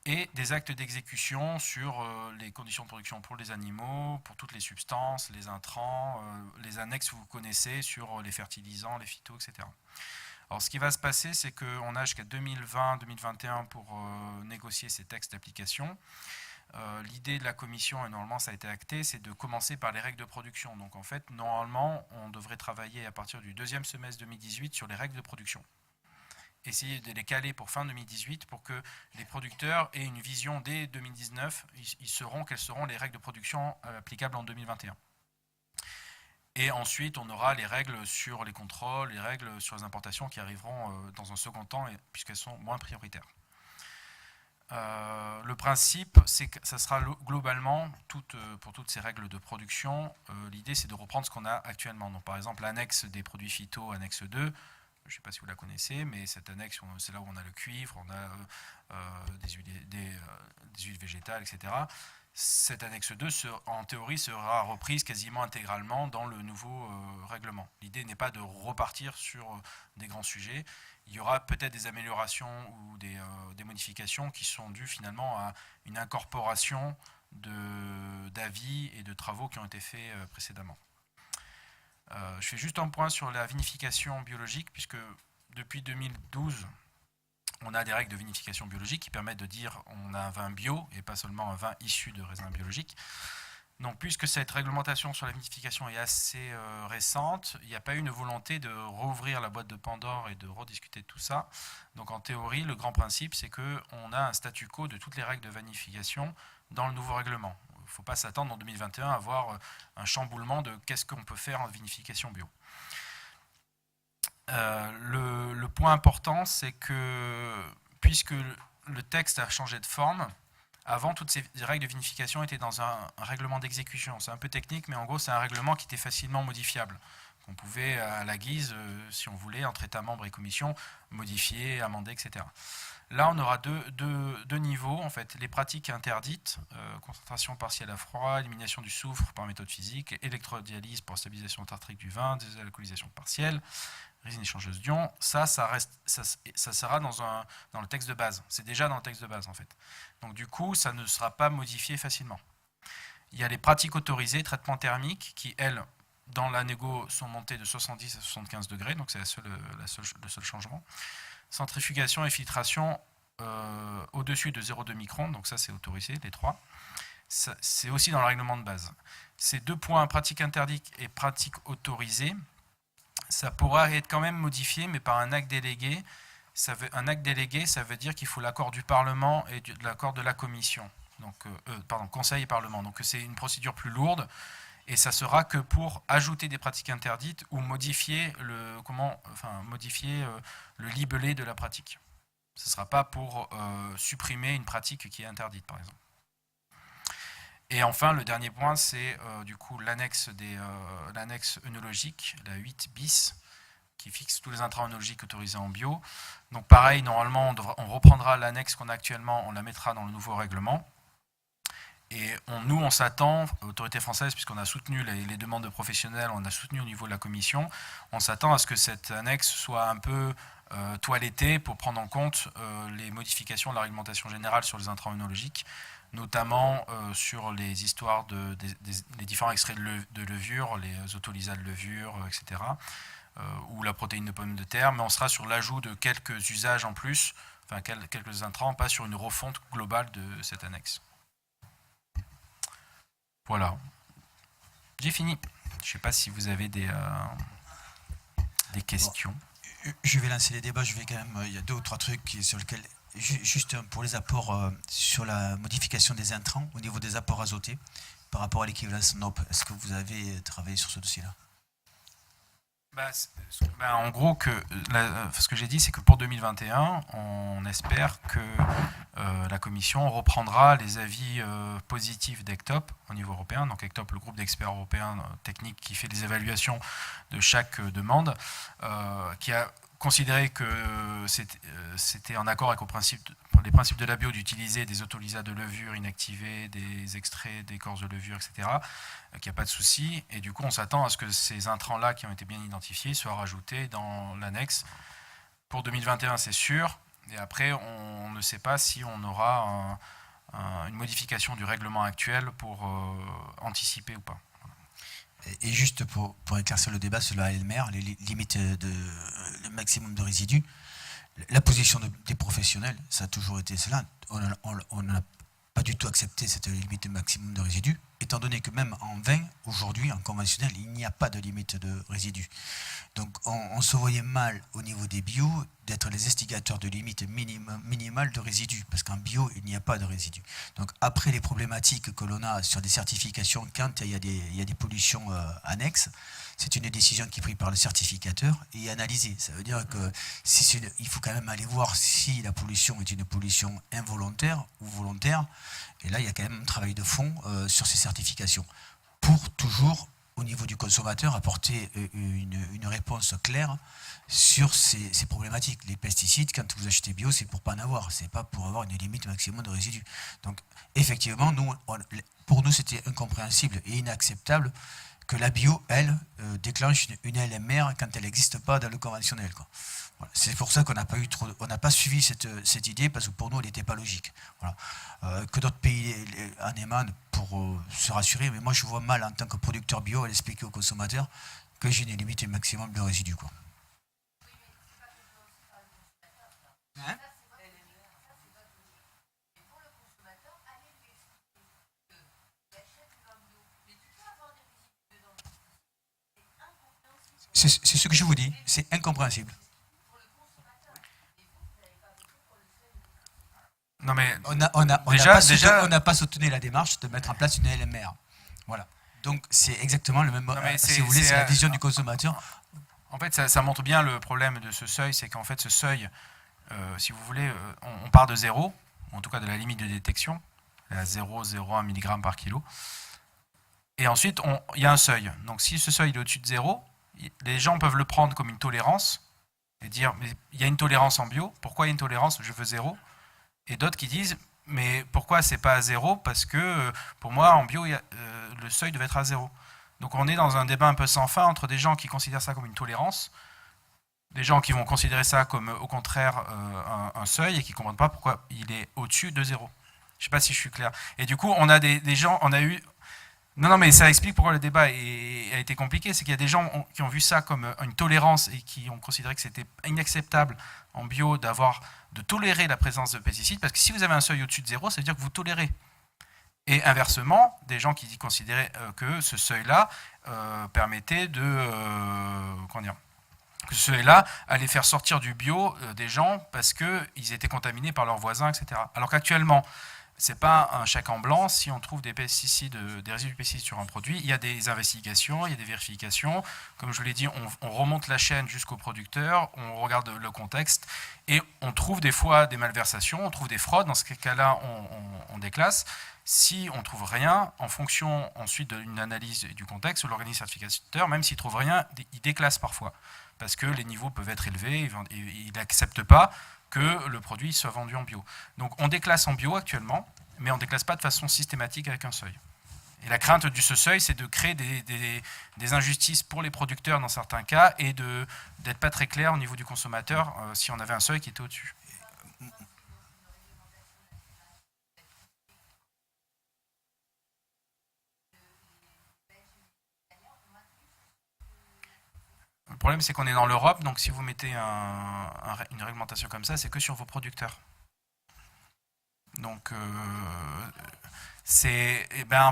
Et des actes d'exécution sur les conditions de production pour les animaux, pour toutes les substances, les intrants, les annexes que vous connaissez sur les fertilisants, les phytos, etc. Alors, ce qui va se passer, c'est qu'on a jusqu'à 2020-2021 pour négocier ces textes d'application. L'idée de la commission, et normalement ça a été acté, c'est de commencer par les règles de production. Donc en fait, normalement, on devrait travailler à partir du deuxième semestre 2018 sur les règles de production. Essayer de les caler pour fin 2018 pour que les producteurs aient une vision dès 2019, quelles seront les règles de production applicables en 2021. Et ensuite, on aura les règles sur les contrôles, les règles sur les importations qui arriveront dans un second temps, puisqu'elles sont moins prioritaires. Le principe, c'est que ça sera globalement, pour toutes ces règles de production, l'idée c'est de reprendre ce qu'on a actuellement. Donc, par exemple, l'annexe des produits phyto, annexe 2, je ne sais pas si vous la connaissez, mais cette annexe, c'est là où on a le cuivre, on a des huiles végétales, etc. Cette annexe 2, en théorie, sera reprise quasiment intégralement dans le nouveau règlement. L'idée n'est pas de repartir sur des grands sujets. Il y aura peut-être des améliorations ou des modifications qui sont dues finalement à une incorporation d'avis et de travaux qui ont été faits précédemment. Je fais juste un point sur la vinification biologique, puisque depuis 2012, on a des règles de vinification biologique qui permettent de dire on a un vin bio et pas seulement un vin issu de raisins biologiques. Donc, puisque cette réglementation sur la vinification est assez récente, il n'y a pas eu une volonté de rouvrir la boîte de Pandore et de rediscuter de tout ça. Donc, en théorie, le grand principe, c'est qu'on a un statu quo de toutes les règles de vinification dans le nouveau règlement. Il ne faut pas s'attendre en 2021 à avoir un chamboulement de qu'est-ce qu'on peut faire en vinification bio. Le point important, c'est que puisque le texte a changé de forme, avant, toutes ces règles de vinification étaient dans un règlement d'exécution. C'est un peu technique, mais en gros, c'est un règlement qui était facilement modifiable. On pouvait, à la guise, si on voulait, entre États membres et Commission, modifier, amender, etc. Là, on aura deux niveaux, en fait. Les pratiques interdites, concentration partielle à froid, élimination du soufre par méthode physique, électrodialyse pour stabilisation tartrique du vin, désalcoolisation partielle, résine échangeuse d'ions, ça sera dans le texte de base. C'est déjà dans le texte de base, en fait. Donc, du coup, ça ne sera pas modifié facilement. Il y a les pratiques autorisées, traitement thermique, qui, elles, dans la négo, sont montées de 70 à 75 degrés, donc c'est le seul changement. Centrifugation et filtration au-dessus de 0,2 microns, donc ça, c'est autorisé, les trois. C'est aussi dans le règlement de base. Ces deux points, pratique interdite et pratique autorisée, ça pourra être quand même modifié, mais par un acte délégué. Un acte délégué, ça veut dire qu'il faut l'accord du Parlement et de l'accord de la Commission. Donc, Conseil et Parlement. Donc c'est une procédure plus lourde, et ça sera que pour ajouter des pratiques interdites ou modifier le libellé de la pratique. Ce ne sera pas pour supprimer une pratique qui est interdite, par exemple. Et enfin, le dernier point, c'est du coup l'annexe œnologique, la 8 bis, qui fixe tous les intrants œnologiques autorisés en bio. Donc pareil, normalement, on reprendra l'annexe qu'on a actuellement, on la mettra dans le nouveau règlement. Et nous, on s'attend, autorité française, puisqu'on a soutenu les demandes de professionnels, on a soutenu au niveau de la commission, on s'attend à ce que cette annexe soit un peu toilettée pour prendre en compte les modifications de la réglementation générale sur les intrants œnologiques, notamment sur les histoires les différents extraits de levure, les autolysats de levure, etc., ou la protéine de pomme de terre, mais on sera sur l'ajout de quelques usages en plus, enfin quelques intrants, pas sur une refonte globale de cette annexe. Voilà. J'ai fini. Je ne sais pas si vous avez des questions. Bon, je vais lancer les débats. Il y a 2 ou 3 trucs sur lesquels, juste pour les apports sur la modification des intrants, au niveau des apports azotés, par rapport à l'équivalence NOP. Est-ce que vous avez travaillé sur ce dossier-là ? En gros, ce que j'ai dit, c'est que pour 2021, on espère que la Commission reprendra les avis positifs d'ECTOP au niveau européen. Donc ECTOP, le groupe d'experts européens techniques qui fait les évaluations de chaque demande, qui a considéré que c'était en accord avec les principes de la bio d'utiliser des autolysats de levure inactivés, des extraits d'écorce de levure, etc., qu'il n'y a pas de souci. Et du coup, on s'attend à ce que ces intrants-là, qui ont été bien identifiés, soient rajoutés dans l'annexe. Pour 2021, c'est sûr. Et après, on ne sait pas si on aura une modification du règlement actuel pour anticiper ou pas. Et juste pour éclaircir le débat sur la LMR, les limites le maximum de résidus, la position des professionnels, ça a toujours été cela. On n'a pas du tout accepté cette limite de maximum de résidus, étant donné que même en vin, aujourd'hui, en conventionnel, il n'y a pas de limite de résidus. Donc on se voyait mal au niveau des bio d'être les instigateurs de limites minimales de résidus, parce qu'en bio, il n'y a pas de résidus. Donc après les problématiques que l'on a sur des certifications, quand il y a des pollutions annexes, c'est une décision qui est prise par le certificateur et analysée. Ça veut dire que il faut quand même aller voir si la pollution est une pollution involontaire ou volontaire. Et là, il y a quand même un travail de fond sur ces certifications pour toujours, au niveau du consommateur, apporter une réponse claire sur ces problématiques. Les pesticides, quand vous achetez bio, c'est pour pas en avoir, c'est pas pour avoir une limite maximum de résidus. Donc, effectivement, pour nous, c'était incompréhensible et inacceptable que la bio, elle, déclenche une LMR quand elle n'existe pas dans le conventionnel, quoi. Voilà. C'est pour ça qu'on n'a pas suivi cette idée, parce que pour nous, elle n'était pas logique. Voilà. Que d'autres pays en émanent pour se rassurer, mais moi, je vois mal, en tant que producteur bio, à l'expliquer aux consommateurs que j'ai une limite maximum de résidus, quoi. Hein? C'est ce que je vous dis, c'est incompréhensible. Non mais on n'a pas soutenu la démarche de mettre en place une LMR. Voilà. Donc c'est exactement le même. Si vous voulez, c'est la vision du consommateur. En fait, ça montre bien le problème de ce seuil, c'est qu'en fait, ce seuil, si vous voulez, on part de zéro, en tout cas de la limite de détection, à 0,01 mg par kilo. Et ensuite, il y a un seuil. Donc si ce seuil est au-dessus de 0, les gens peuvent le prendre comme une tolérance et dire, mais il y a une tolérance en bio, pourquoi il y a une tolérance, je veux 0 ? Et d'autres qui disent, mais pourquoi c'est pas à 0 ? Parce que pour moi, en bio, le seuil devait être à 0. Donc on est dans un débat un peu sans fin entre des gens qui considèrent ça comme une tolérance, des gens qui vont considérer ça comme au contraire un seuil et qui ne comprennent pas pourquoi il est au-dessus de 0. Je ne sais pas si je suis clair. Et du coup, on a des gens, on a eu... Non, mais ça explique pourquoi le débat a été compliqué. C'est qu'il y a des gens qui ont vu ça comme une tolérance et qui ont considéré que c'était inacceptable en bio de tolérer la présence de pesticides, parce que si vous avez un seuil au-dessus de 0, ça veut dire que vous tolérez. Et inversement, des gens qui considéraient que ce seuil-là permettait que ce seuil-là allait faire sortir du bio des gens parce qu'ils étaient contaminés par leurs voisins, etc. Alors qu'actuellement, ce n'est pas un chèque en blanc. Si on trouve des résidus de pesticides sur un produit, il y a des investigations, il y a des vérifications. Comme je vous l'ai dit, on remonte la chaîne jusqu'au producteur, on regarde le contexte et on trouve des fois des malversations, on trouve des fraudes. Dans ce cas-là, on déclasse. Si on ne trouve rien, en fonction ensuite d'une analyse du contexte, l'organisme certificateur, même s'il ne trouve rien, il déclasse parfois. Parce que les niveaux peuvent être élevés et il n'accepte pas que le produit soit vendu en bio. Donc on déclasse en bio actuellement, mais on ne déclasse pas de façon systématique avec un seuil. Et la crainte de ce seuil, c'est de créer des injustices pour les producteurs dans certains cas et d'être pas très clair au niveau du consommateur si on avait un seuil qui était au-dessus. Le problème, c'est qu'on est dans l'Europe, donc si vous mettez une réglementation comme ça, c'est que sur vos producteurs. Donc, en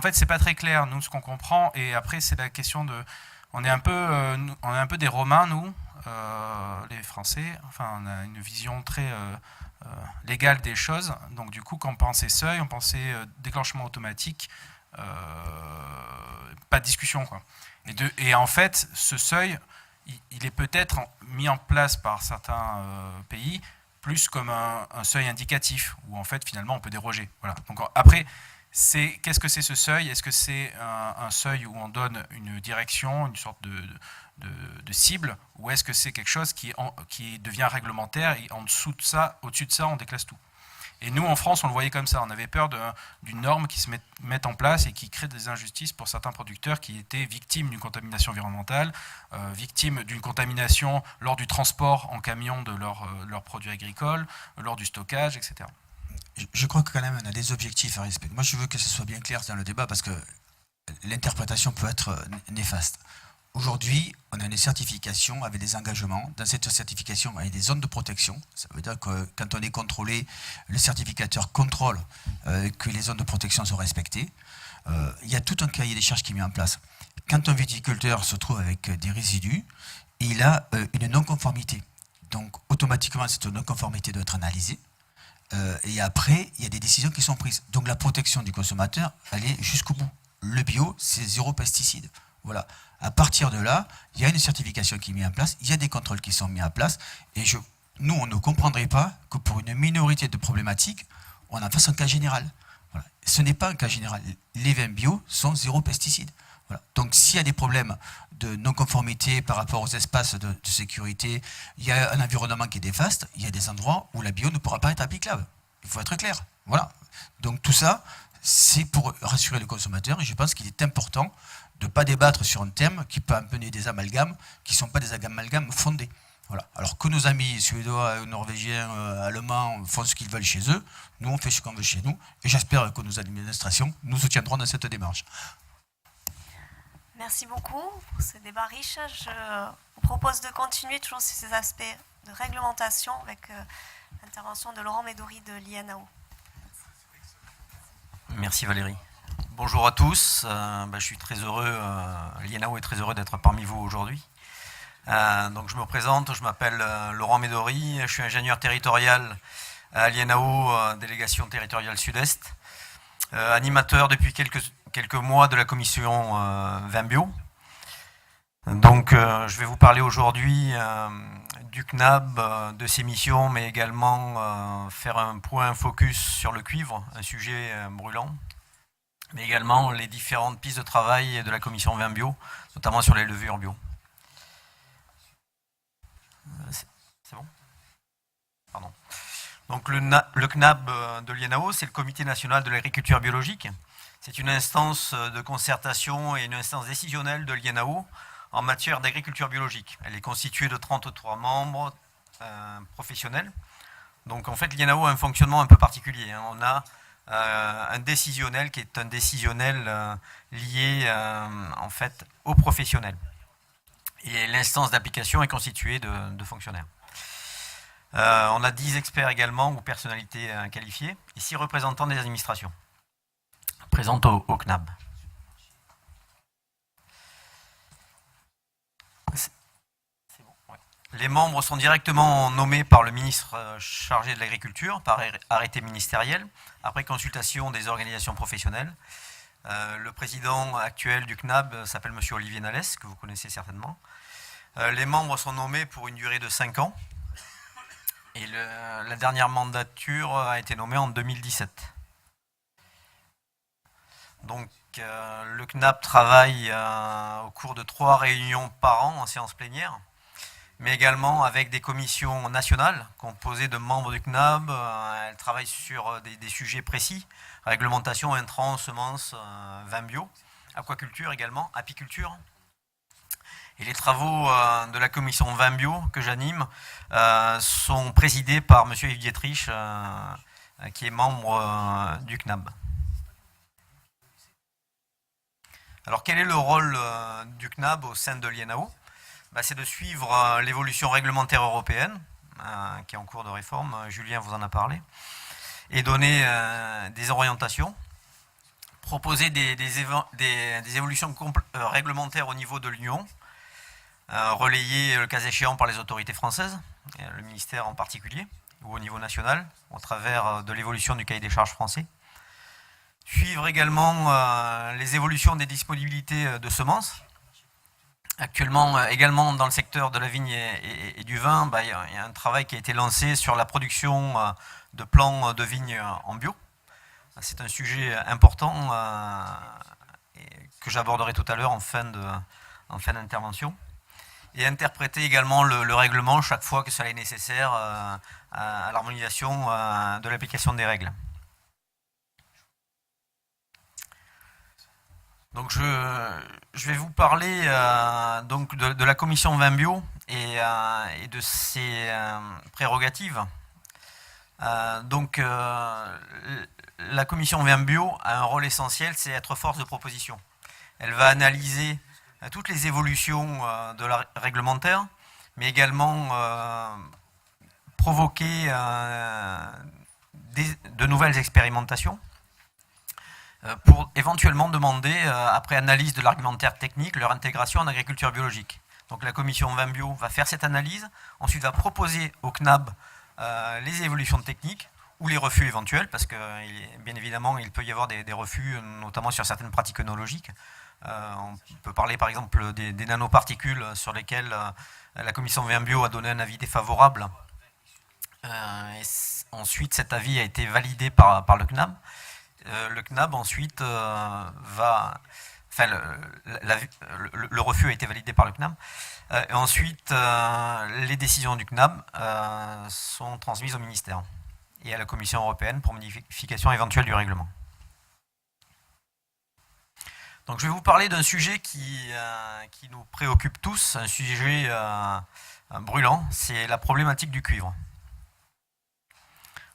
fait, c'est pas très clair, nous, ce qu'on comprend. Et après, c'est la question de... On est un peu des Romains, nous, les Français. Enfin, on a une vision très légale des choses. Donc, du coup, quand on pensait seuil, on pensait déclenchement automatique. Pas de discussion, quoi. Et en fait, ce seuil... il est peut-être mis en place par certains pays plus comme un seuil indicatif, où en fait finalement on peut déroger. Voilà. Donc après, Qu'est-ce que c'est ce seuil? Est-ce que c'est un seuil où on donne une direction, une sorte de cible, ou est-ce que c'est quelque chose qui devient réglementaire et en dessous de ça, au-dessus de ça, on déclasse tout? Et nous, en France, on le voyait comme ça. On avait peur d'une norme qui se mette en place et qui crée des injustices pour certains producteurs qui étaient victimes d'une contamination environnementale, victimes d'une contamination lors du transport en camion de leurs produits agricoles, lors du stockage, etc. Je crois que quand même on a des objectifs à respecter. Moi, je veux que ce soit bien clair dans le débat parce que l'interprétation peut être néfaste. Aujourd'hui, on a une certification avec des engagements. Dans cette certification, il y a des zones de protection. Ça veut dire que quand on est contrôlé, le certificateur contrôle que les zones de protection sont respectées. Il y a tout un cahier des charges qui est mis en place. Quand un viticulteur se trouve avec des résidus, il a une non-conformité. Donc, automatiquement, cette non-conformité doit être analysée. Et après, il y a des décisions qui sont prises. Donc, la protection du consommateur, elle est jusqu'au bout. Le bio, c'est 0 pesticide. Voilà. À partir de là, il y a une certification qui est mise en place, il y a des contrôles qui sont mis en place, et nous, on ne comprendrait pas que pour une minorité de problématiques, on en fasse un cas général. Voilà. Ce n'est pas un cas général. Les vins bio sont 0 pesticide. Voilà. Donc, s'il y a des problèmes de non-conformité par rapport aux espaces de sécurité, il y a un environnement qui est néfaste, il y a des endroits où la bio ne pourra pas être applicable. Il faut être clair. Voilà. Donc, tout ça, c'est pour rassurer le consommateur, et je pense qu'il est important de ne pas débattre sur un thème qui peut amener des amalgames qui ne sont pas des amalgames fondés. Voilà. Alors que nos amis suédois, norvégiens, allemands font ce qu'ils veulent chez eux, nous on fait ce qu'on veut chez nous, et j'espère que nos administrations nous soutiendront dans cette démarche. Merci beaucoup pour ce débat riche. Je vous propose de continuer toujours sur ces aspects de réglementation avec l'intervention de Laurent Médori de l'INAO. Merci Valérie. Bonjour à tous, je suis très heureux, l'INAO est très heureux d'être parmi vous aujourd'hui. Donc je me présente, je m'appelle Laurent Médori, je suis ingénieur territorial à l'INAO, délégation territoriale Sud-Est, animateur depuis quelques mois de la commission vin bio. Donc je vais vous parler aujourd'hui du CNAB, de ses missions, mais également faire un point focus sur le cuivre, un sujet brûlant, mais également les différentes pistes de travail de la commission vin bio, notamment sur les levures bio. C'est bon ? Pardon. Donc le CNAB de l'INAO, c'est le Comité national de l'agriculture biologique. C'est une instance de concertation et une instance décisionnelle de l'INAO en matière d'agriculture biologique. Elle est constituée de 33 membres professionnels. Donc en fait, l'INAO a un fonctionnement un peu particulier. On a un décisionnel qui est un décisionnel lié en fait aux professionnels. Et l'instance d'application est constituée de fonctionnaires. On a 10 experts également ou personnalités qualifiées et 6 représentants des administrations présentes au CNAB. Les membres sont directement nommés par le ministre chargé de l'Agriculture, par arrêté ministériel, après consultation des organisations professionnelles. Le président actuel du CNAB s'appelle M. Olivier Nalès, que vous connaissez certainement. Les membres sont nommés pour une durée de 5 ans. Et la dernière mandature a été nommée en 2017. Donc le CNAB travaille au cours de 3 réunions par an en séance plénière, mais également avec des commissions nationales composées de membres du CNAB. Elle travaille sur des sujets précis, réglementation, intrants, semences, vin bio, aquaculture également, apiculture. Et les travaux de la commission vin bio que j'anime sont présidés par M. Yves Dietrich, qui est membre du CNAB. Alors quel est le rôle du CNAB au sein de l'INAO ? C'est de suivre l'évolution réglementaire européenne, qui est en cours de réforme, Julien vous en a parlé, et donner des orientations, proposer des évolutions réglementaires au niveau de l'Union, relayées le cas échéant par les autorités françaises, le ministère en particulier, ou au niveau national, au travers de l'évolution du cahier des charges français. Suivre également les évolutions des disponibilités de semences. Actuellement, également dans le secteur de la vigne et du vin, il y a un travail qui a été lancé sur la production de plants de vigne en bio. C'est un sujet important que j'aborderai tout à l'heure en fin d'intervention. Et interpréter également le règlement chaque fois que cela est nécessaire à l'harmonisation de l'application des règles. Donc je vais vous parler donc de la commission vin bio et de ses prérogatives. La commission vin bio a un rôle essentiel, c'est être force de proposition. Elle va analyser toutes les évolutions de la réglementaire, mais également provoquer de nouvelles expérimentations pour éventuellement demander, après analyse de l'argumentaire technique, leur intégration en agriculture biologique. Donc la commission vin bio va faire cette analyse, ensuite va proposer au CNAB les évolutions techniques ou les refus éventuels, parce que bien évidemment il peut y avoir des refus, notamment sur certaines pratiques œnologiques. On peut parler par exemple des nanoparticules sur lesquelles la commission vin bio a donné un avis défavorable. Ensuite cet avis a été validé par le CNAB. Le CNAB ensuite va... Enfin, le refus a été validé par le CNAB. Et ensuite, les décisions du CNAB sont transmises au ministère et à la Commission européenne pour modification éventuelle du règlement. Donc, je vais vous parler d'un sujet qui nous préoccupe tous, un sujet brûlant, c'est la problématique du cuivre.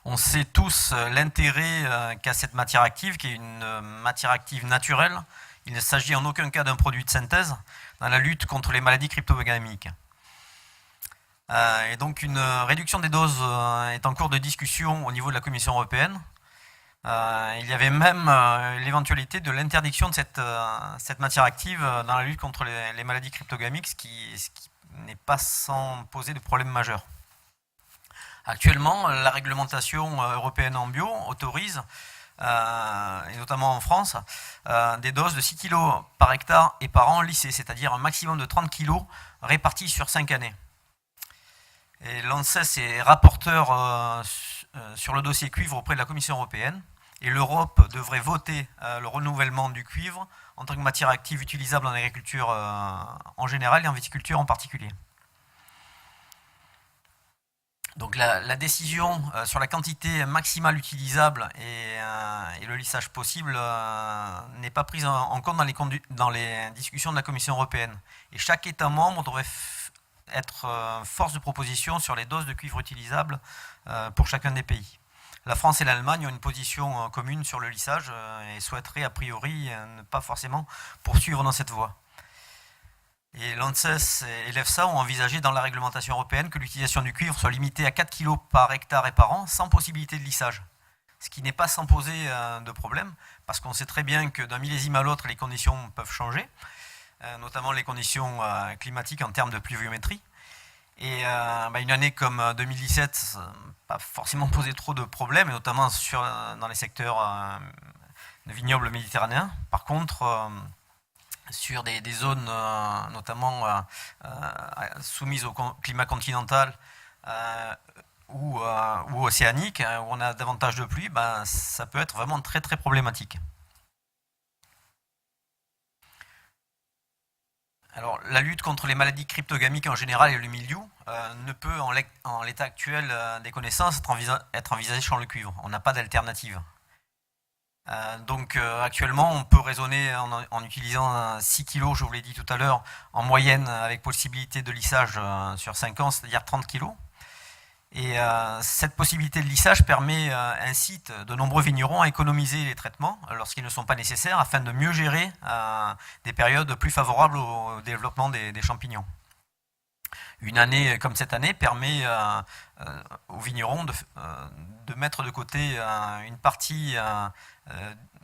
On sait tous l'intérêt qu'a cette matière active, qui est une matière active naturelle. Il ne s'agit en aucun cas d'un produit de synthèse dans la lutte contre les maladies cryptogamiques. Et donc une réduction des doses est en cours de discussion au niveau de la Commission européenne. Il y avait même l'éventualité de l'interdiction de cette matière active dans la lutte contre les maladies cryptogamiques, ce qui n'est pas sans poser de problèmes majeurs. Actuellement, la réglementation européenne en bio autorise, et notamment en France, des doses de 6 kg par hectare et par an lissées, c'est-à-dire un maximum de 30 kg répartis sur 5 années. Et l'ANSES est rapporteur sur le dossier cuivre auprès de la Commission européenne, et l'Europe devrait voter le renouvellement du cuivre en tant que matière active utilisable en agriculture en général et en viticulture en particulier. Donc la décision sur la quantité maximale utilisable et le lissage possible n'est pas prise en compte dans les discussions de la Commission européenne. Et chaque État membre devrait être force de proposition sur les doses de cuivre utilisables pour chacun des pays. La France et l'Allemagne ont une position commune sur le lissage et souhaiteraient a priori ne pas forcément poursuivre dans cette voie. Et l'ANSES et l'EFSA ont envisagé dans la réglementation européenne que l'utilisation du cuivre soit limitée à 4 kg par hectare et par an, sans possibilité de lissage. Ce qui n'est pas sans poser de problème, parce qu'on sait très bien que d'un millésime à l'autre, les conditions peuvent changer, notamment les conditions climatiques en termes de pluviométrie. Et une année comme 2017, ça n'a pas forcément posé trop de problèmes, et notamment dans les secteurs de vignobles méditerranéens. Par contre, sur des zones notamment soumises au climat continental ou océanique, où on a davantage de pluie, ça peut être vraiment très très problématique. Alors, la lutte contre les maladies cryptogamiques en général et le mildiou ne peut, en l'état actuel des connaissances, être envisagée sans le cuivre. On n'a pas d'alternative. Donc actuellement, on peut raisonner en utilisant 6 kg, je vous l'ai dit tout à l'heure, en moyenne avec possibilité de lissage sur 5 ans, c'est-à-dire 30 kg. Et cette possibilité de lissage incite de nombreux vignerons à économiser les traitements lorsqu'ils ne sont pas nécessaires afin de mieux gérer des périodes plus favorables au développement des champignons. Une année comme cette année permet aux vignerons de mettre de côté une partie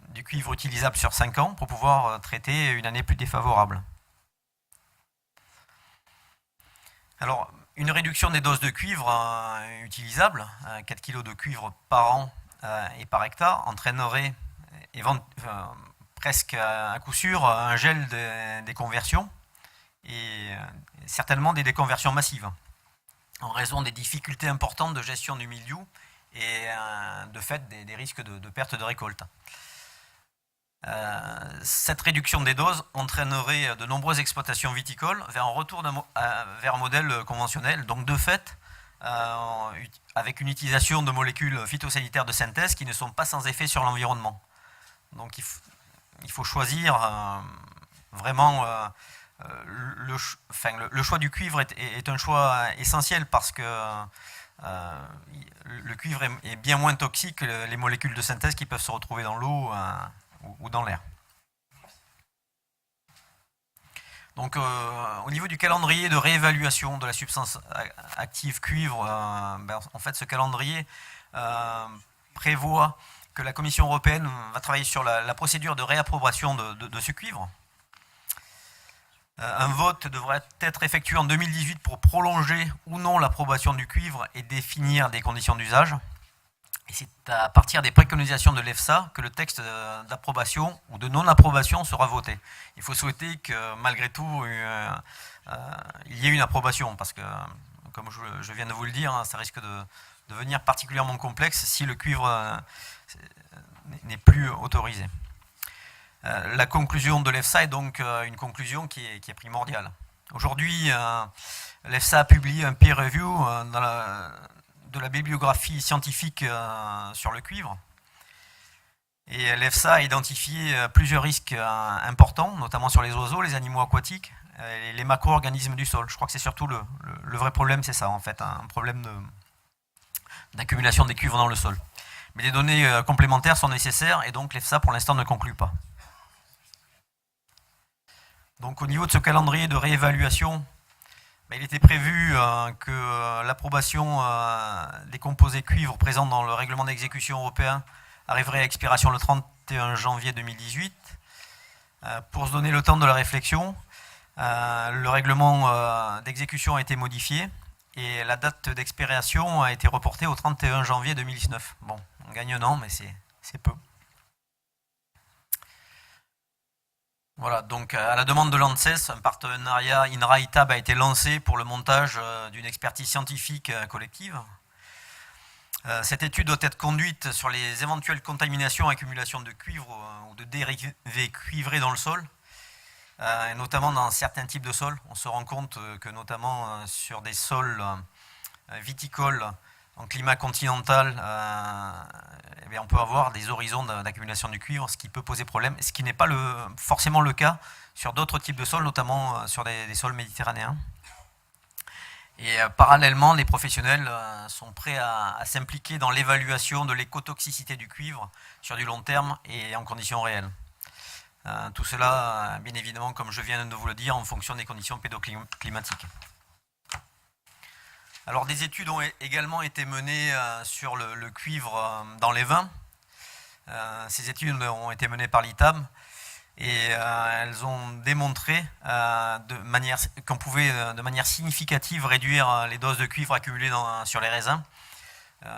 du cuivre utilisable sur 5 ans pour pouvoir traiter une année plus défavorable. Alors, une réduction des doses de cuivre utilisables, 4 kg de cuivre par an et par hectare, entraînerait presque à coup sûr un gel des conversions et certainement des déconversions massives en raison des difficultés importantes de gestion du mildiou et de fait des risques de perte de récolte. Cette réduction des doses entraînerait de nombreuses exploitations viticoles vers un retour vers un modèle conventionnel, donc de fait avec une utilisation de molécules phytosanitaires de synthèse qui ne sont pas sans effet sur l'environnement. Donc il faut choisir vraiment le choix du cuivre est un choix essentiel parce que le cuivre est bien moins toxique que les molécules de synthèse qui peuvent se retrouver dans l'eau ou dans l'air. Donc au niveau du calendrier de réévaluation de la substance active cuivre, en fait ce calendrier prévoit que la Commission européenne va travailler sur la procédure de réapprobation de ce cuivre. Un vote devrait être effectué en 2018 pour prolonger ou non l'approbation du cuivre et définir des conditions d'usage. Et c'est à partir des préconisations de l'EFSA que le texte d'approbation ou de non-approbation sera voté. Il faut souhaiter que malgré tout, il y ait une approbation, parce que, comme je viens de vous le dire, ça risque de devenir particulièrement complexe si le cuivre n'est plus autorisé. La conclusion de l'EFSA est donc une conclusion qui est primordiale. Aujourd'hui, l'EFSA a publié un peer review de la bibliographie scientifique sur le cuivre. Et l'EFSA a identifié plusieurs risques importants, notamment sur les oiseaux, les animaux aquatiques et les macro-organismes du sol. Je crois que c'est surtout le vrai problème, c'est ça en fait, un problème d'accumulation des cuivres dans le sol. Mais des données complémentaires sont nécessaires et donc l'EFSA pour l'instant ne conclut pas. Donc au niveau de ce calendrier de réévaluation, il était prévu que l'approbation des composés cuivre présents dans le règlement d'exécution européen arriverait à expiration le 31 janvier 2018. Pour se donner le temps de la réflexion, le règlement d'exécution a été modifié et la date d'expiration a été reportée au 31 janvier 2019. Bon, on gagne un an, mais c'est peu. Voilà, donc à la demande de l'ANSES, un partenariat INRA-ITAB a été lancé pour le montage d'une expertise scientifique collective. Cette étude doit être conduite sur les éventuelles contaminations et accumulations de cuivre ou de dérivés cuivrés dans le sol, et notamment dans certains types de sols. On se rend compte que notamment sur des sols viticoles en climat continental, on peut avoir des horizons d'accumulation du cuivre, ce qui peut poser problème, ce qui n'est pas forcément le cas sur d'autres types de sols, notamment sur des sols méditerranéens. Et parallèlement, les professionnels sont prêts à s'impliquer dans l'évaluation de l'écotoxicité du cuivre sur du long terme et en conditions réelles. Tout cela, bien évidemment, comme je viens de vous le dire, en fonction des conditions pédoclimatiques. Alors des études ont également été menées sur le cuivre dans les vins. Ces études ont été menées par l'ITAB et elles ont démontré qu'on pouvait de manière significative réduire les doses de cuivre accumulées sur les raisins.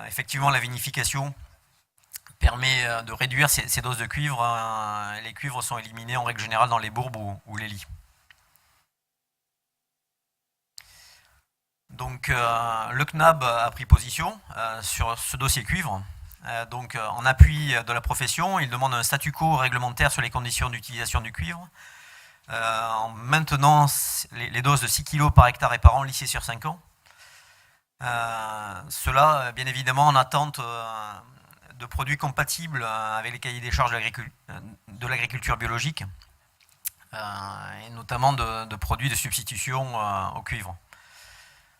Effectivement, la vinification permet de réduire ces doses de cuivre. Les cuivres sont éliminés en règle générale dans les bourbes ou les lits. Donc le CNAB a pris position sur ce dossier cuivre. Donc en appui de la profession, il demande un statu quo réglementaire sur les conditions d'utilisation du cuivre, en maintenant les doses de 6 kg par hectare et par an lissées sur 5 ans. Cela, bien évidemment, en attente de produits compatibles avec les cahiers des charges de l'agriculture biologique, et notamment de produits de substitution au cuivre.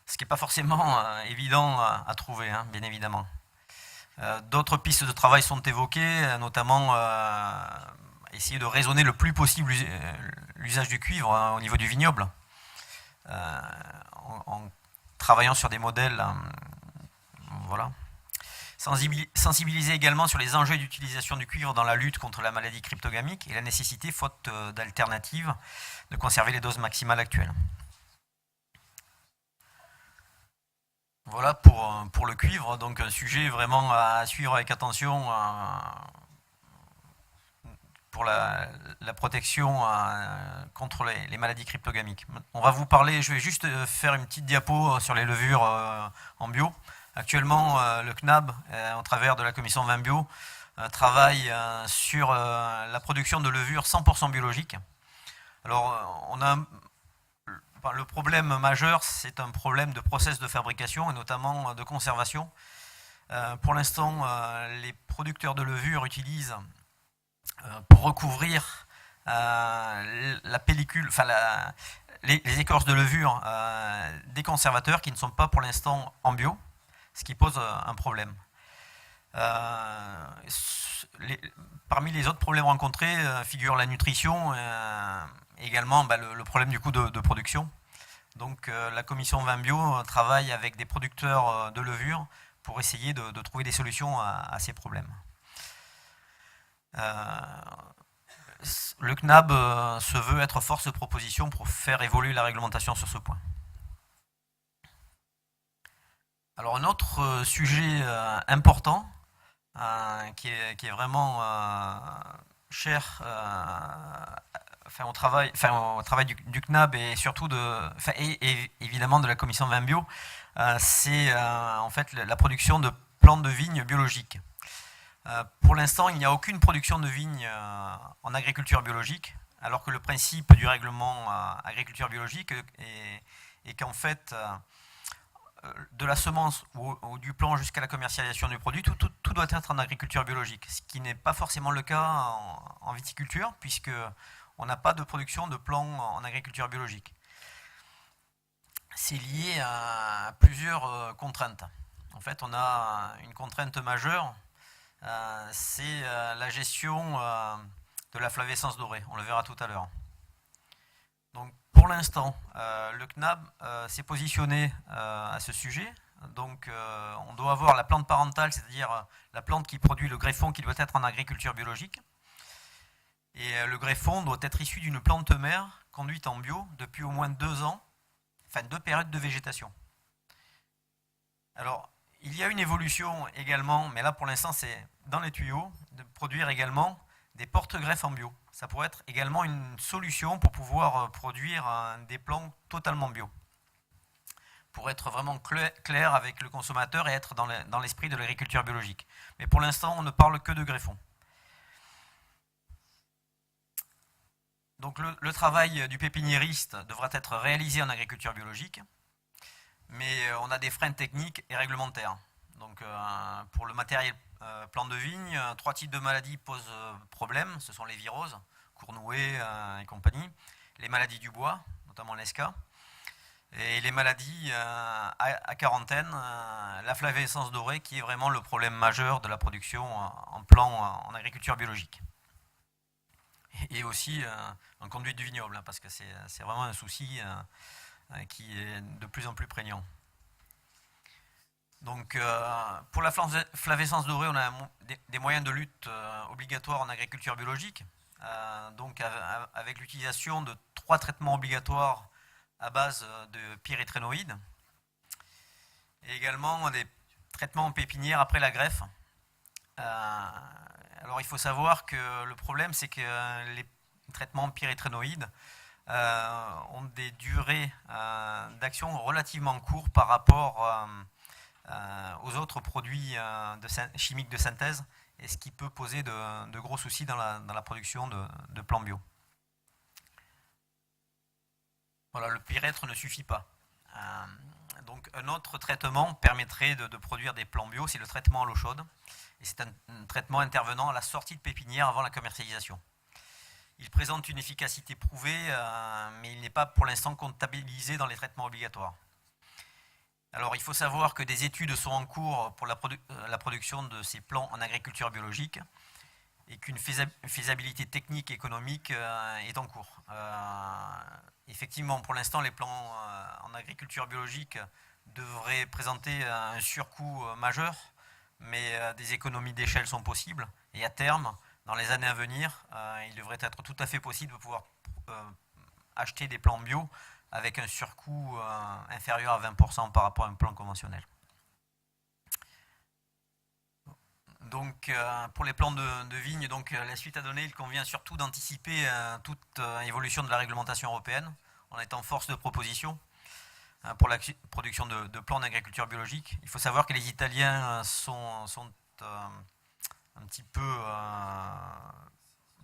Ce qui n'est pas forcément évident à trouver, hein, bien évidemment. D'autres pistes de travail sont évoquées, notamment essayer de raisonner le plus possible l'usage du cuivre au niveau du vignoble, en travaillant sur des modèles. Voilà. Sensibiliser également sur les enjeux d'utilisation du cuivre dans la lutte contre la maladie cryptogamique et la nécessité, faute d'alternatives, de conserver les doses maximales actuelles. Voilà pour le cuivre, donc un sujet vraiment à suivre avec attention pour la protection contre les maladies cryptogamiques. On va vous parler, je vais juste faire une petite diapo sur les levures en bio. Actuellement, le CNAB, au travers de la commission vin bio, travaille sur la production de levures 100% biologiques. Alors, le problème majeur, c'est un problème de process de fabrication et notamment de conservation. Pour l'instant, les producteurs de levure utilisent pour recouvrir la pellicule, enfin les écorces de levure des conservateurs qui ne sont pas pour l'instant en bio, ce qui pose un problème. Parmi les autres problèmes rencontrés figure la nutrition et également le problème du coût de production. Donc la commission vin bio travaille avec des producteurs de levure pour essayer de trouver des solutions à ces problèmes. Le CNAB se veut être force de proposition pour faire évoluer la réglementation sur ce point. Alors un autre sujet important qui est vraiment cher au travail du CNAB et surtout et évidemment de la commission vin bio, c'est en fait la production de plantes de vigne biologiques. Pour l'instant, il n'y a aucune production de vigne en agriculture biologique, alors que le principe du règlement agriculture biologique est qu'en fait, de la semence ou du plant jusqu'à la commercialisation du produit, tout doit être en agriculture biologique, ce qui n'est pas forcément le cas en viticulture, puisque on n'a pas de production de plants en agriculture biologique. C'est lié à plusieurs contraintes. En fait, on a une contrainte majeure, c'est la gestion de la flavescence dorée. On le verra tout à l'heure. Donc, pour l'instant, le CNAB s'est positionné à ce sujet. Donc, on doit avoir la plante parentale, c'est-à-dire la plante qui produit le greffon qui doit être en agriculture biologique. Et le greffon doit être issu d'une plante mère conduite en bio depuis au moins 2 ans, enfin 2 périodes de végétation. Alors, il y a une évolution également, mais là pour l'instant c'est dans les tuyaux, de produire également des porte-greffes en bio. Ça pourrait être également une solution pour pouvoir produire des plants totalement bio. Pour être vraiment clair avec le consommateur et être dans l'esprit de l'agriculture biologique. Mais pour l'instant, on ne parle que de greffons. Donc le travail du pépiniériste devra être réalisé en agriculture biologique, mais on a des freins techniques et réglementaires. Donc pour le matériel plant de vigne, 3 types de maladies posent problème. Ce sont les viroses, cournouets et compagnie, les maladies du bois, notamment l'ESCA, et les maladies à quarantaine, la flavescence dorée qui est vraiment le problème majeur de la production en plant en agriculture biologique. Et aussi en conduite du vignoble, parce que c'est vraiment un souci qui est de plus en plus prégnant. Donc pour la flavescence dorée, on a des moyens de lutte obligatoires en agriculture biologique, donc avec l'utilisation de 3 traitements obligatoires à base de pyrétrénoïdes, et également des traitements en pépinière après la greffe. Alors il faut savoir que le problème, c'est que les traitements pyrétrénoïdes ont des durées d'action relativement courtes par rapport aux autres produits chimiques de synthèse, et ce qui peut poser de gros soucis dans la production de plants bio. Voilà, le pyrètre ne suffit pas. Donc un autre traitement permettrait de produire des plants bio, c'est le traitement à l'eau chaude. Et c'est un traitement intervenant à la sortie de pépinière avant la commercialisation. Il présente une efficacité prouvée, mais il n'est pas pour l'instant comptabilisé dans les traitements obligatoires. Alors il faut savoir que des études sont en cours pour la production de ces plants en agriculture biologique et qu'une faisabilité technique et économique est en cours. Effectivement, pour l'instant, les plants en agriculture biologique devraient présenter un surcoût majeur, mais des économies d'échelle sont possibles. Et à terme, dans les années à venir, il devrait être tout à fait possible de pouvoir acheter des plants bio avec un surcoût inférieur à 20% par rapport à un plan conventionnel. Donc, pour les plants de vigne, donc, la suite à donner, il convient surtout d'anticiper toute évolution de la réglementation européenne en étant force de proposition. pour la production de plants d'agriculture biologique. Il faut savoir que les Italiens sont un petit peu,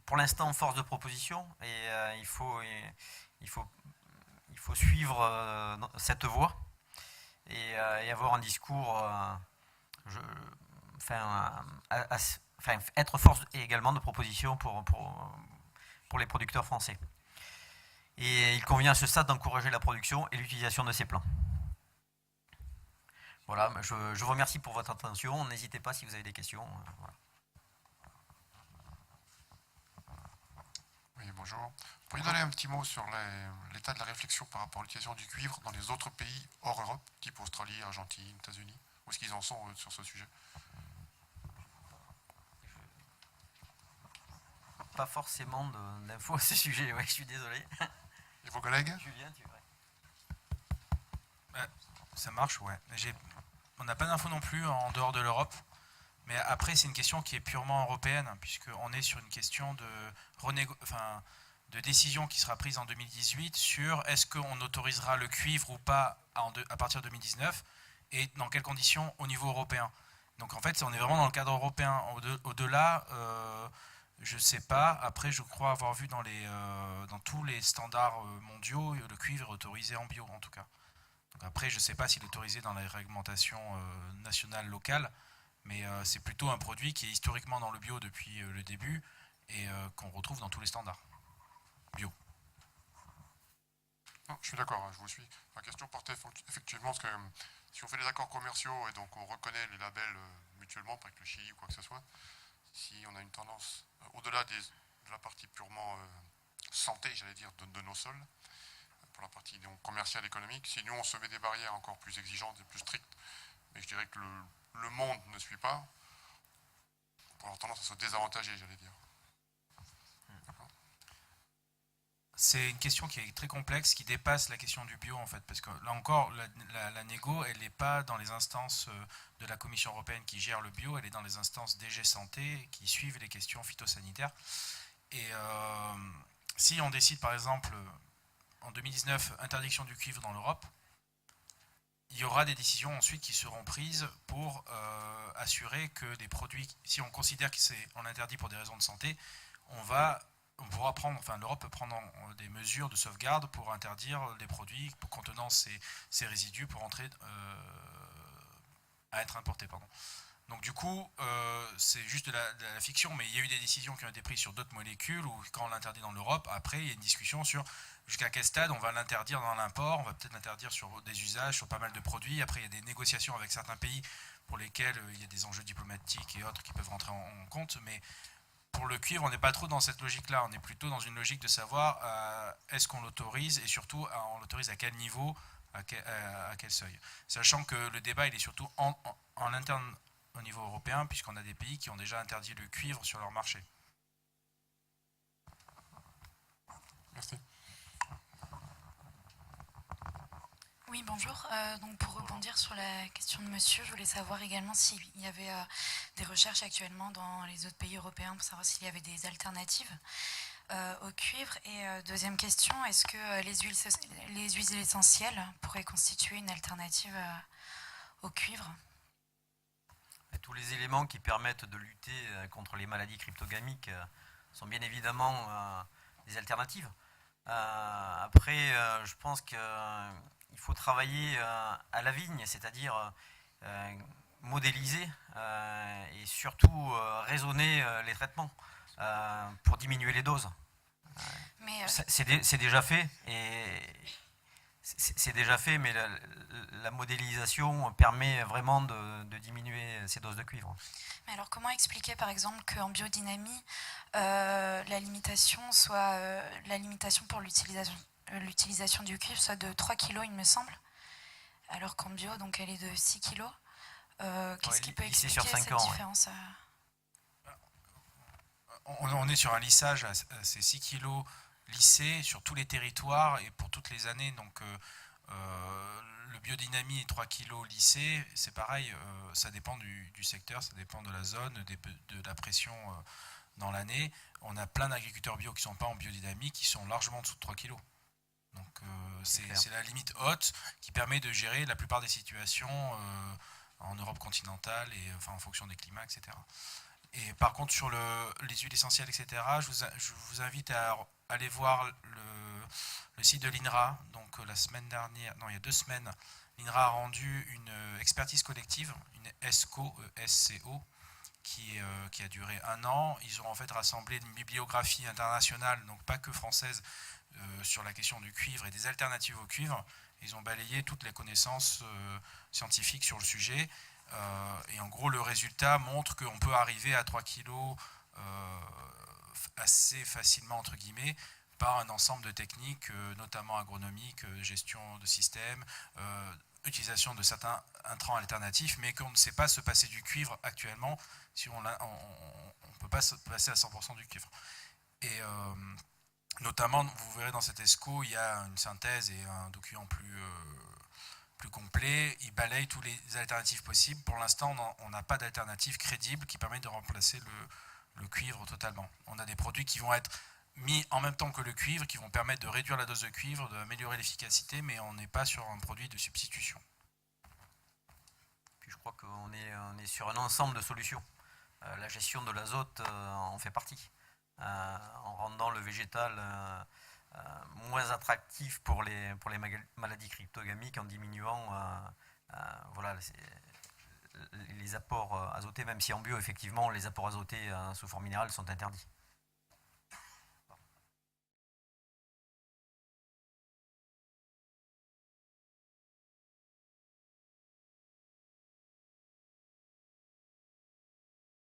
pour l'instant, force de proposition, et il faut suivre cette voie et avoir un discours, être force également de proposition pour les producteurs français. Et il convient à ce stade d'encourager la production et l'utilisation de ces plants. Voilà, je vous remercie pour votre attention. N'hésitez pas si vous avez des questions. Voilà. Oui, bonjour. Vous pourriez donner un petit mot sur l'état de la réflexion par rapport à l'utilisation du cuivre dans les autres pays hors Europe, type Australie, Argentine, États-Unis? Où est-ce qu'ils en sont sur ce sujet? Pas forcément d'infos à ce sujet, ouais, je suis désolé. Et vos collègues? Julien, tu veux? Ça marche, ouais. On n'a pas d'infos non plus en dehors de l'Europe. Mais après, c'est une question qui est purement européenne, puisqu'on est sur une question de décision qui sera prise en 2018 sur est-ce qu'on autorisera le cuivre ou pas à partir de 2019 et dans quelles conditions au niveau européen. Donc en fait, on est vraiment dans le cadre européen. Au-delà, je ne sais pas. Après, je crois avoir vu dans tous les standards mondiaux, le cuivre est autorisé en bio en tout cas. Donc après, je ne sais pas s'il est autorisé dans les réglementations nationales, locales. Mais c'est plutôt un produit qui est historiquement dans le bio depuis le début et qu'on retrouve dans tous les standards bio. Non, je suis d'accord, je vous suis. Ma question portait effectivement parce que si on fait des accords commerciaux et donc on reconnaît les labels mutuellement, pas avec le Chili ou quoi que ce soit, si on a une tendance, au-delà de la partie purement santé, j'allais dire, de nos sols, pour la partie donc, commerciale, économique, si nous on se met des barrières encore plus exigeantes et plus strictes, mais je dirais que le monde ne suit pas, on peut avoir tendance à se désavantager, j'allais dire. C'est une question qui est très complexe, qui dépasse la question du bio en fait, parce que là encore, la négo, elle n'est pas dans les instances de la Commission européenne qui gère le bio, elle est dans les instances DG Santé qui suivent les questions phytosanitaires. Et si on décide par exemple en 2019 interdiction du cuivre dans l'Europe, il y aura des décisions ensuite qui seront prises pour assurer que des produits, si on considère qu'on interdit pour des raisons de santé, l'Europe peut prendre des mesures de sauvegarde pour interdire les produits contenant ces résidus pour à être importés. Donc du coup, c'est juste de la fiction, mais il y a eu des décisions qui ont été prises sur d'autres molécules, ou quand on l'interdit dans l'Europe, après il y a une discussion sur jusqu'à quel stade on va l'interdire dans l'import, on va peut-être l'interdire sur des usages, sur pas mal de produits. Après il y a des négociations avec certains pays pour lesquels il y a des enjeux diplomatiques et autres qui peuvent rentrer en compte, mais pour le cuivre, on n'est pas trop dans cette logique-là, on est plutôt dans une logique de savoir est-ce qu'on l'autorise, et surtout on l'autorise à quel niveau, à quel seuil. Sachant que le débat il est surtout en interne au niveau européen, puisqu'on a des pays qui ont déjà interdit le cuivre sur leur marché. Merci. Oui, bonjour. Donc pour rebondir sur la question de monsieur, je voulais savoir également s'il y avait des recherches actuellement dans les autres pays européens pour savoir s'il y avait des alternatives au cuivre. Et deuxième question, est-ce que les huiles essentielles pourraient constituer une alternative au cuivre ? Tous les éléments qui permettent de lutter contre les maladies cryptogamiques sont bien évidemment des alternatives. Après, je pense qu'il faut travailler à la vigne, c'est-à-dire modéliser et surtout raisonner les traitements pour diminuer les doses. C'est déjà fait, mais la modélisation permet vraiment de diminuer ces doses de cuivre. Mais alors comment expliquer par exemple qu'en biodynamie, la limitation pour l'utilisation du cuivre soit de 3 kg il me semble, alors qu'en bio donc elle est de 6 kg. Qu'est-ce qui peut expliquer cette différence On est sur un lissage à ces 6 kg lissés sur tous les territoires et pour toutes les années. Donc le biodynamie et 3 kg lissés, c'est pareil, ça dépend du secteur, ça dépend de la zone, de la pression dans l'année. On a plein d'agriculteurs bio qui ne sont pas en biodynamie, qui sont largement en dessous de 3 kg. Donc c'est la limite haute qui permet de gérer la plupart des situations en Europe continentale et en fonction des climats, etc. Et par contre, sur les huiles essentielles, etc., je vous invite à aller voir le site de l'INRA. Donc la semaine dernière, non, il y a 2 semaines, l'INRA a rendu une expertise collective, une ESCO, qui a duré 1 an. Ils ont en fait rassemblé une bibliographie internationale, donc pas que française, sur la question du cuivre et des alternatives au cuivre. Ils ont balayé toutes les connaissances scientifiques sur le sujet. Et en gros, le résultat montre qu'on peut arriver à 3 kilos assez facilement, entre guillemets, par un ensemble de techniques, notamment agronomiques, gestion de système, utilisation de certains intrants alternatifs, mais qu'on ne sait pas se passer du cuivre actuellement, si on ne peut pas se passer à 100% du cuivre. Et notamment, vous verrez dans cet ESCO, il y a une synthèse et un document plus complet. Il balaye toutes les alternatives possibles. Pour l'instant, on n'a pas d'alternative crédible qui permet de remplacer le cuivre totalement. On a des produits qui vont être mis en même temps que le cuivre, qui vont permettre de réduire la dose de cuivre, d'améliorer l'efficacité, mais on n'est pas sur un produit de substitution. Puis je crois qu'on est sur un ensemble de solutions. La gestion de l'azote en fait partie. En rendant le végétal moins attractif pour les maladies cryptogamiques, en diminuant les apports azotés, même si en bio, effectivement, les apports azotés sous forme minérale sont interdits.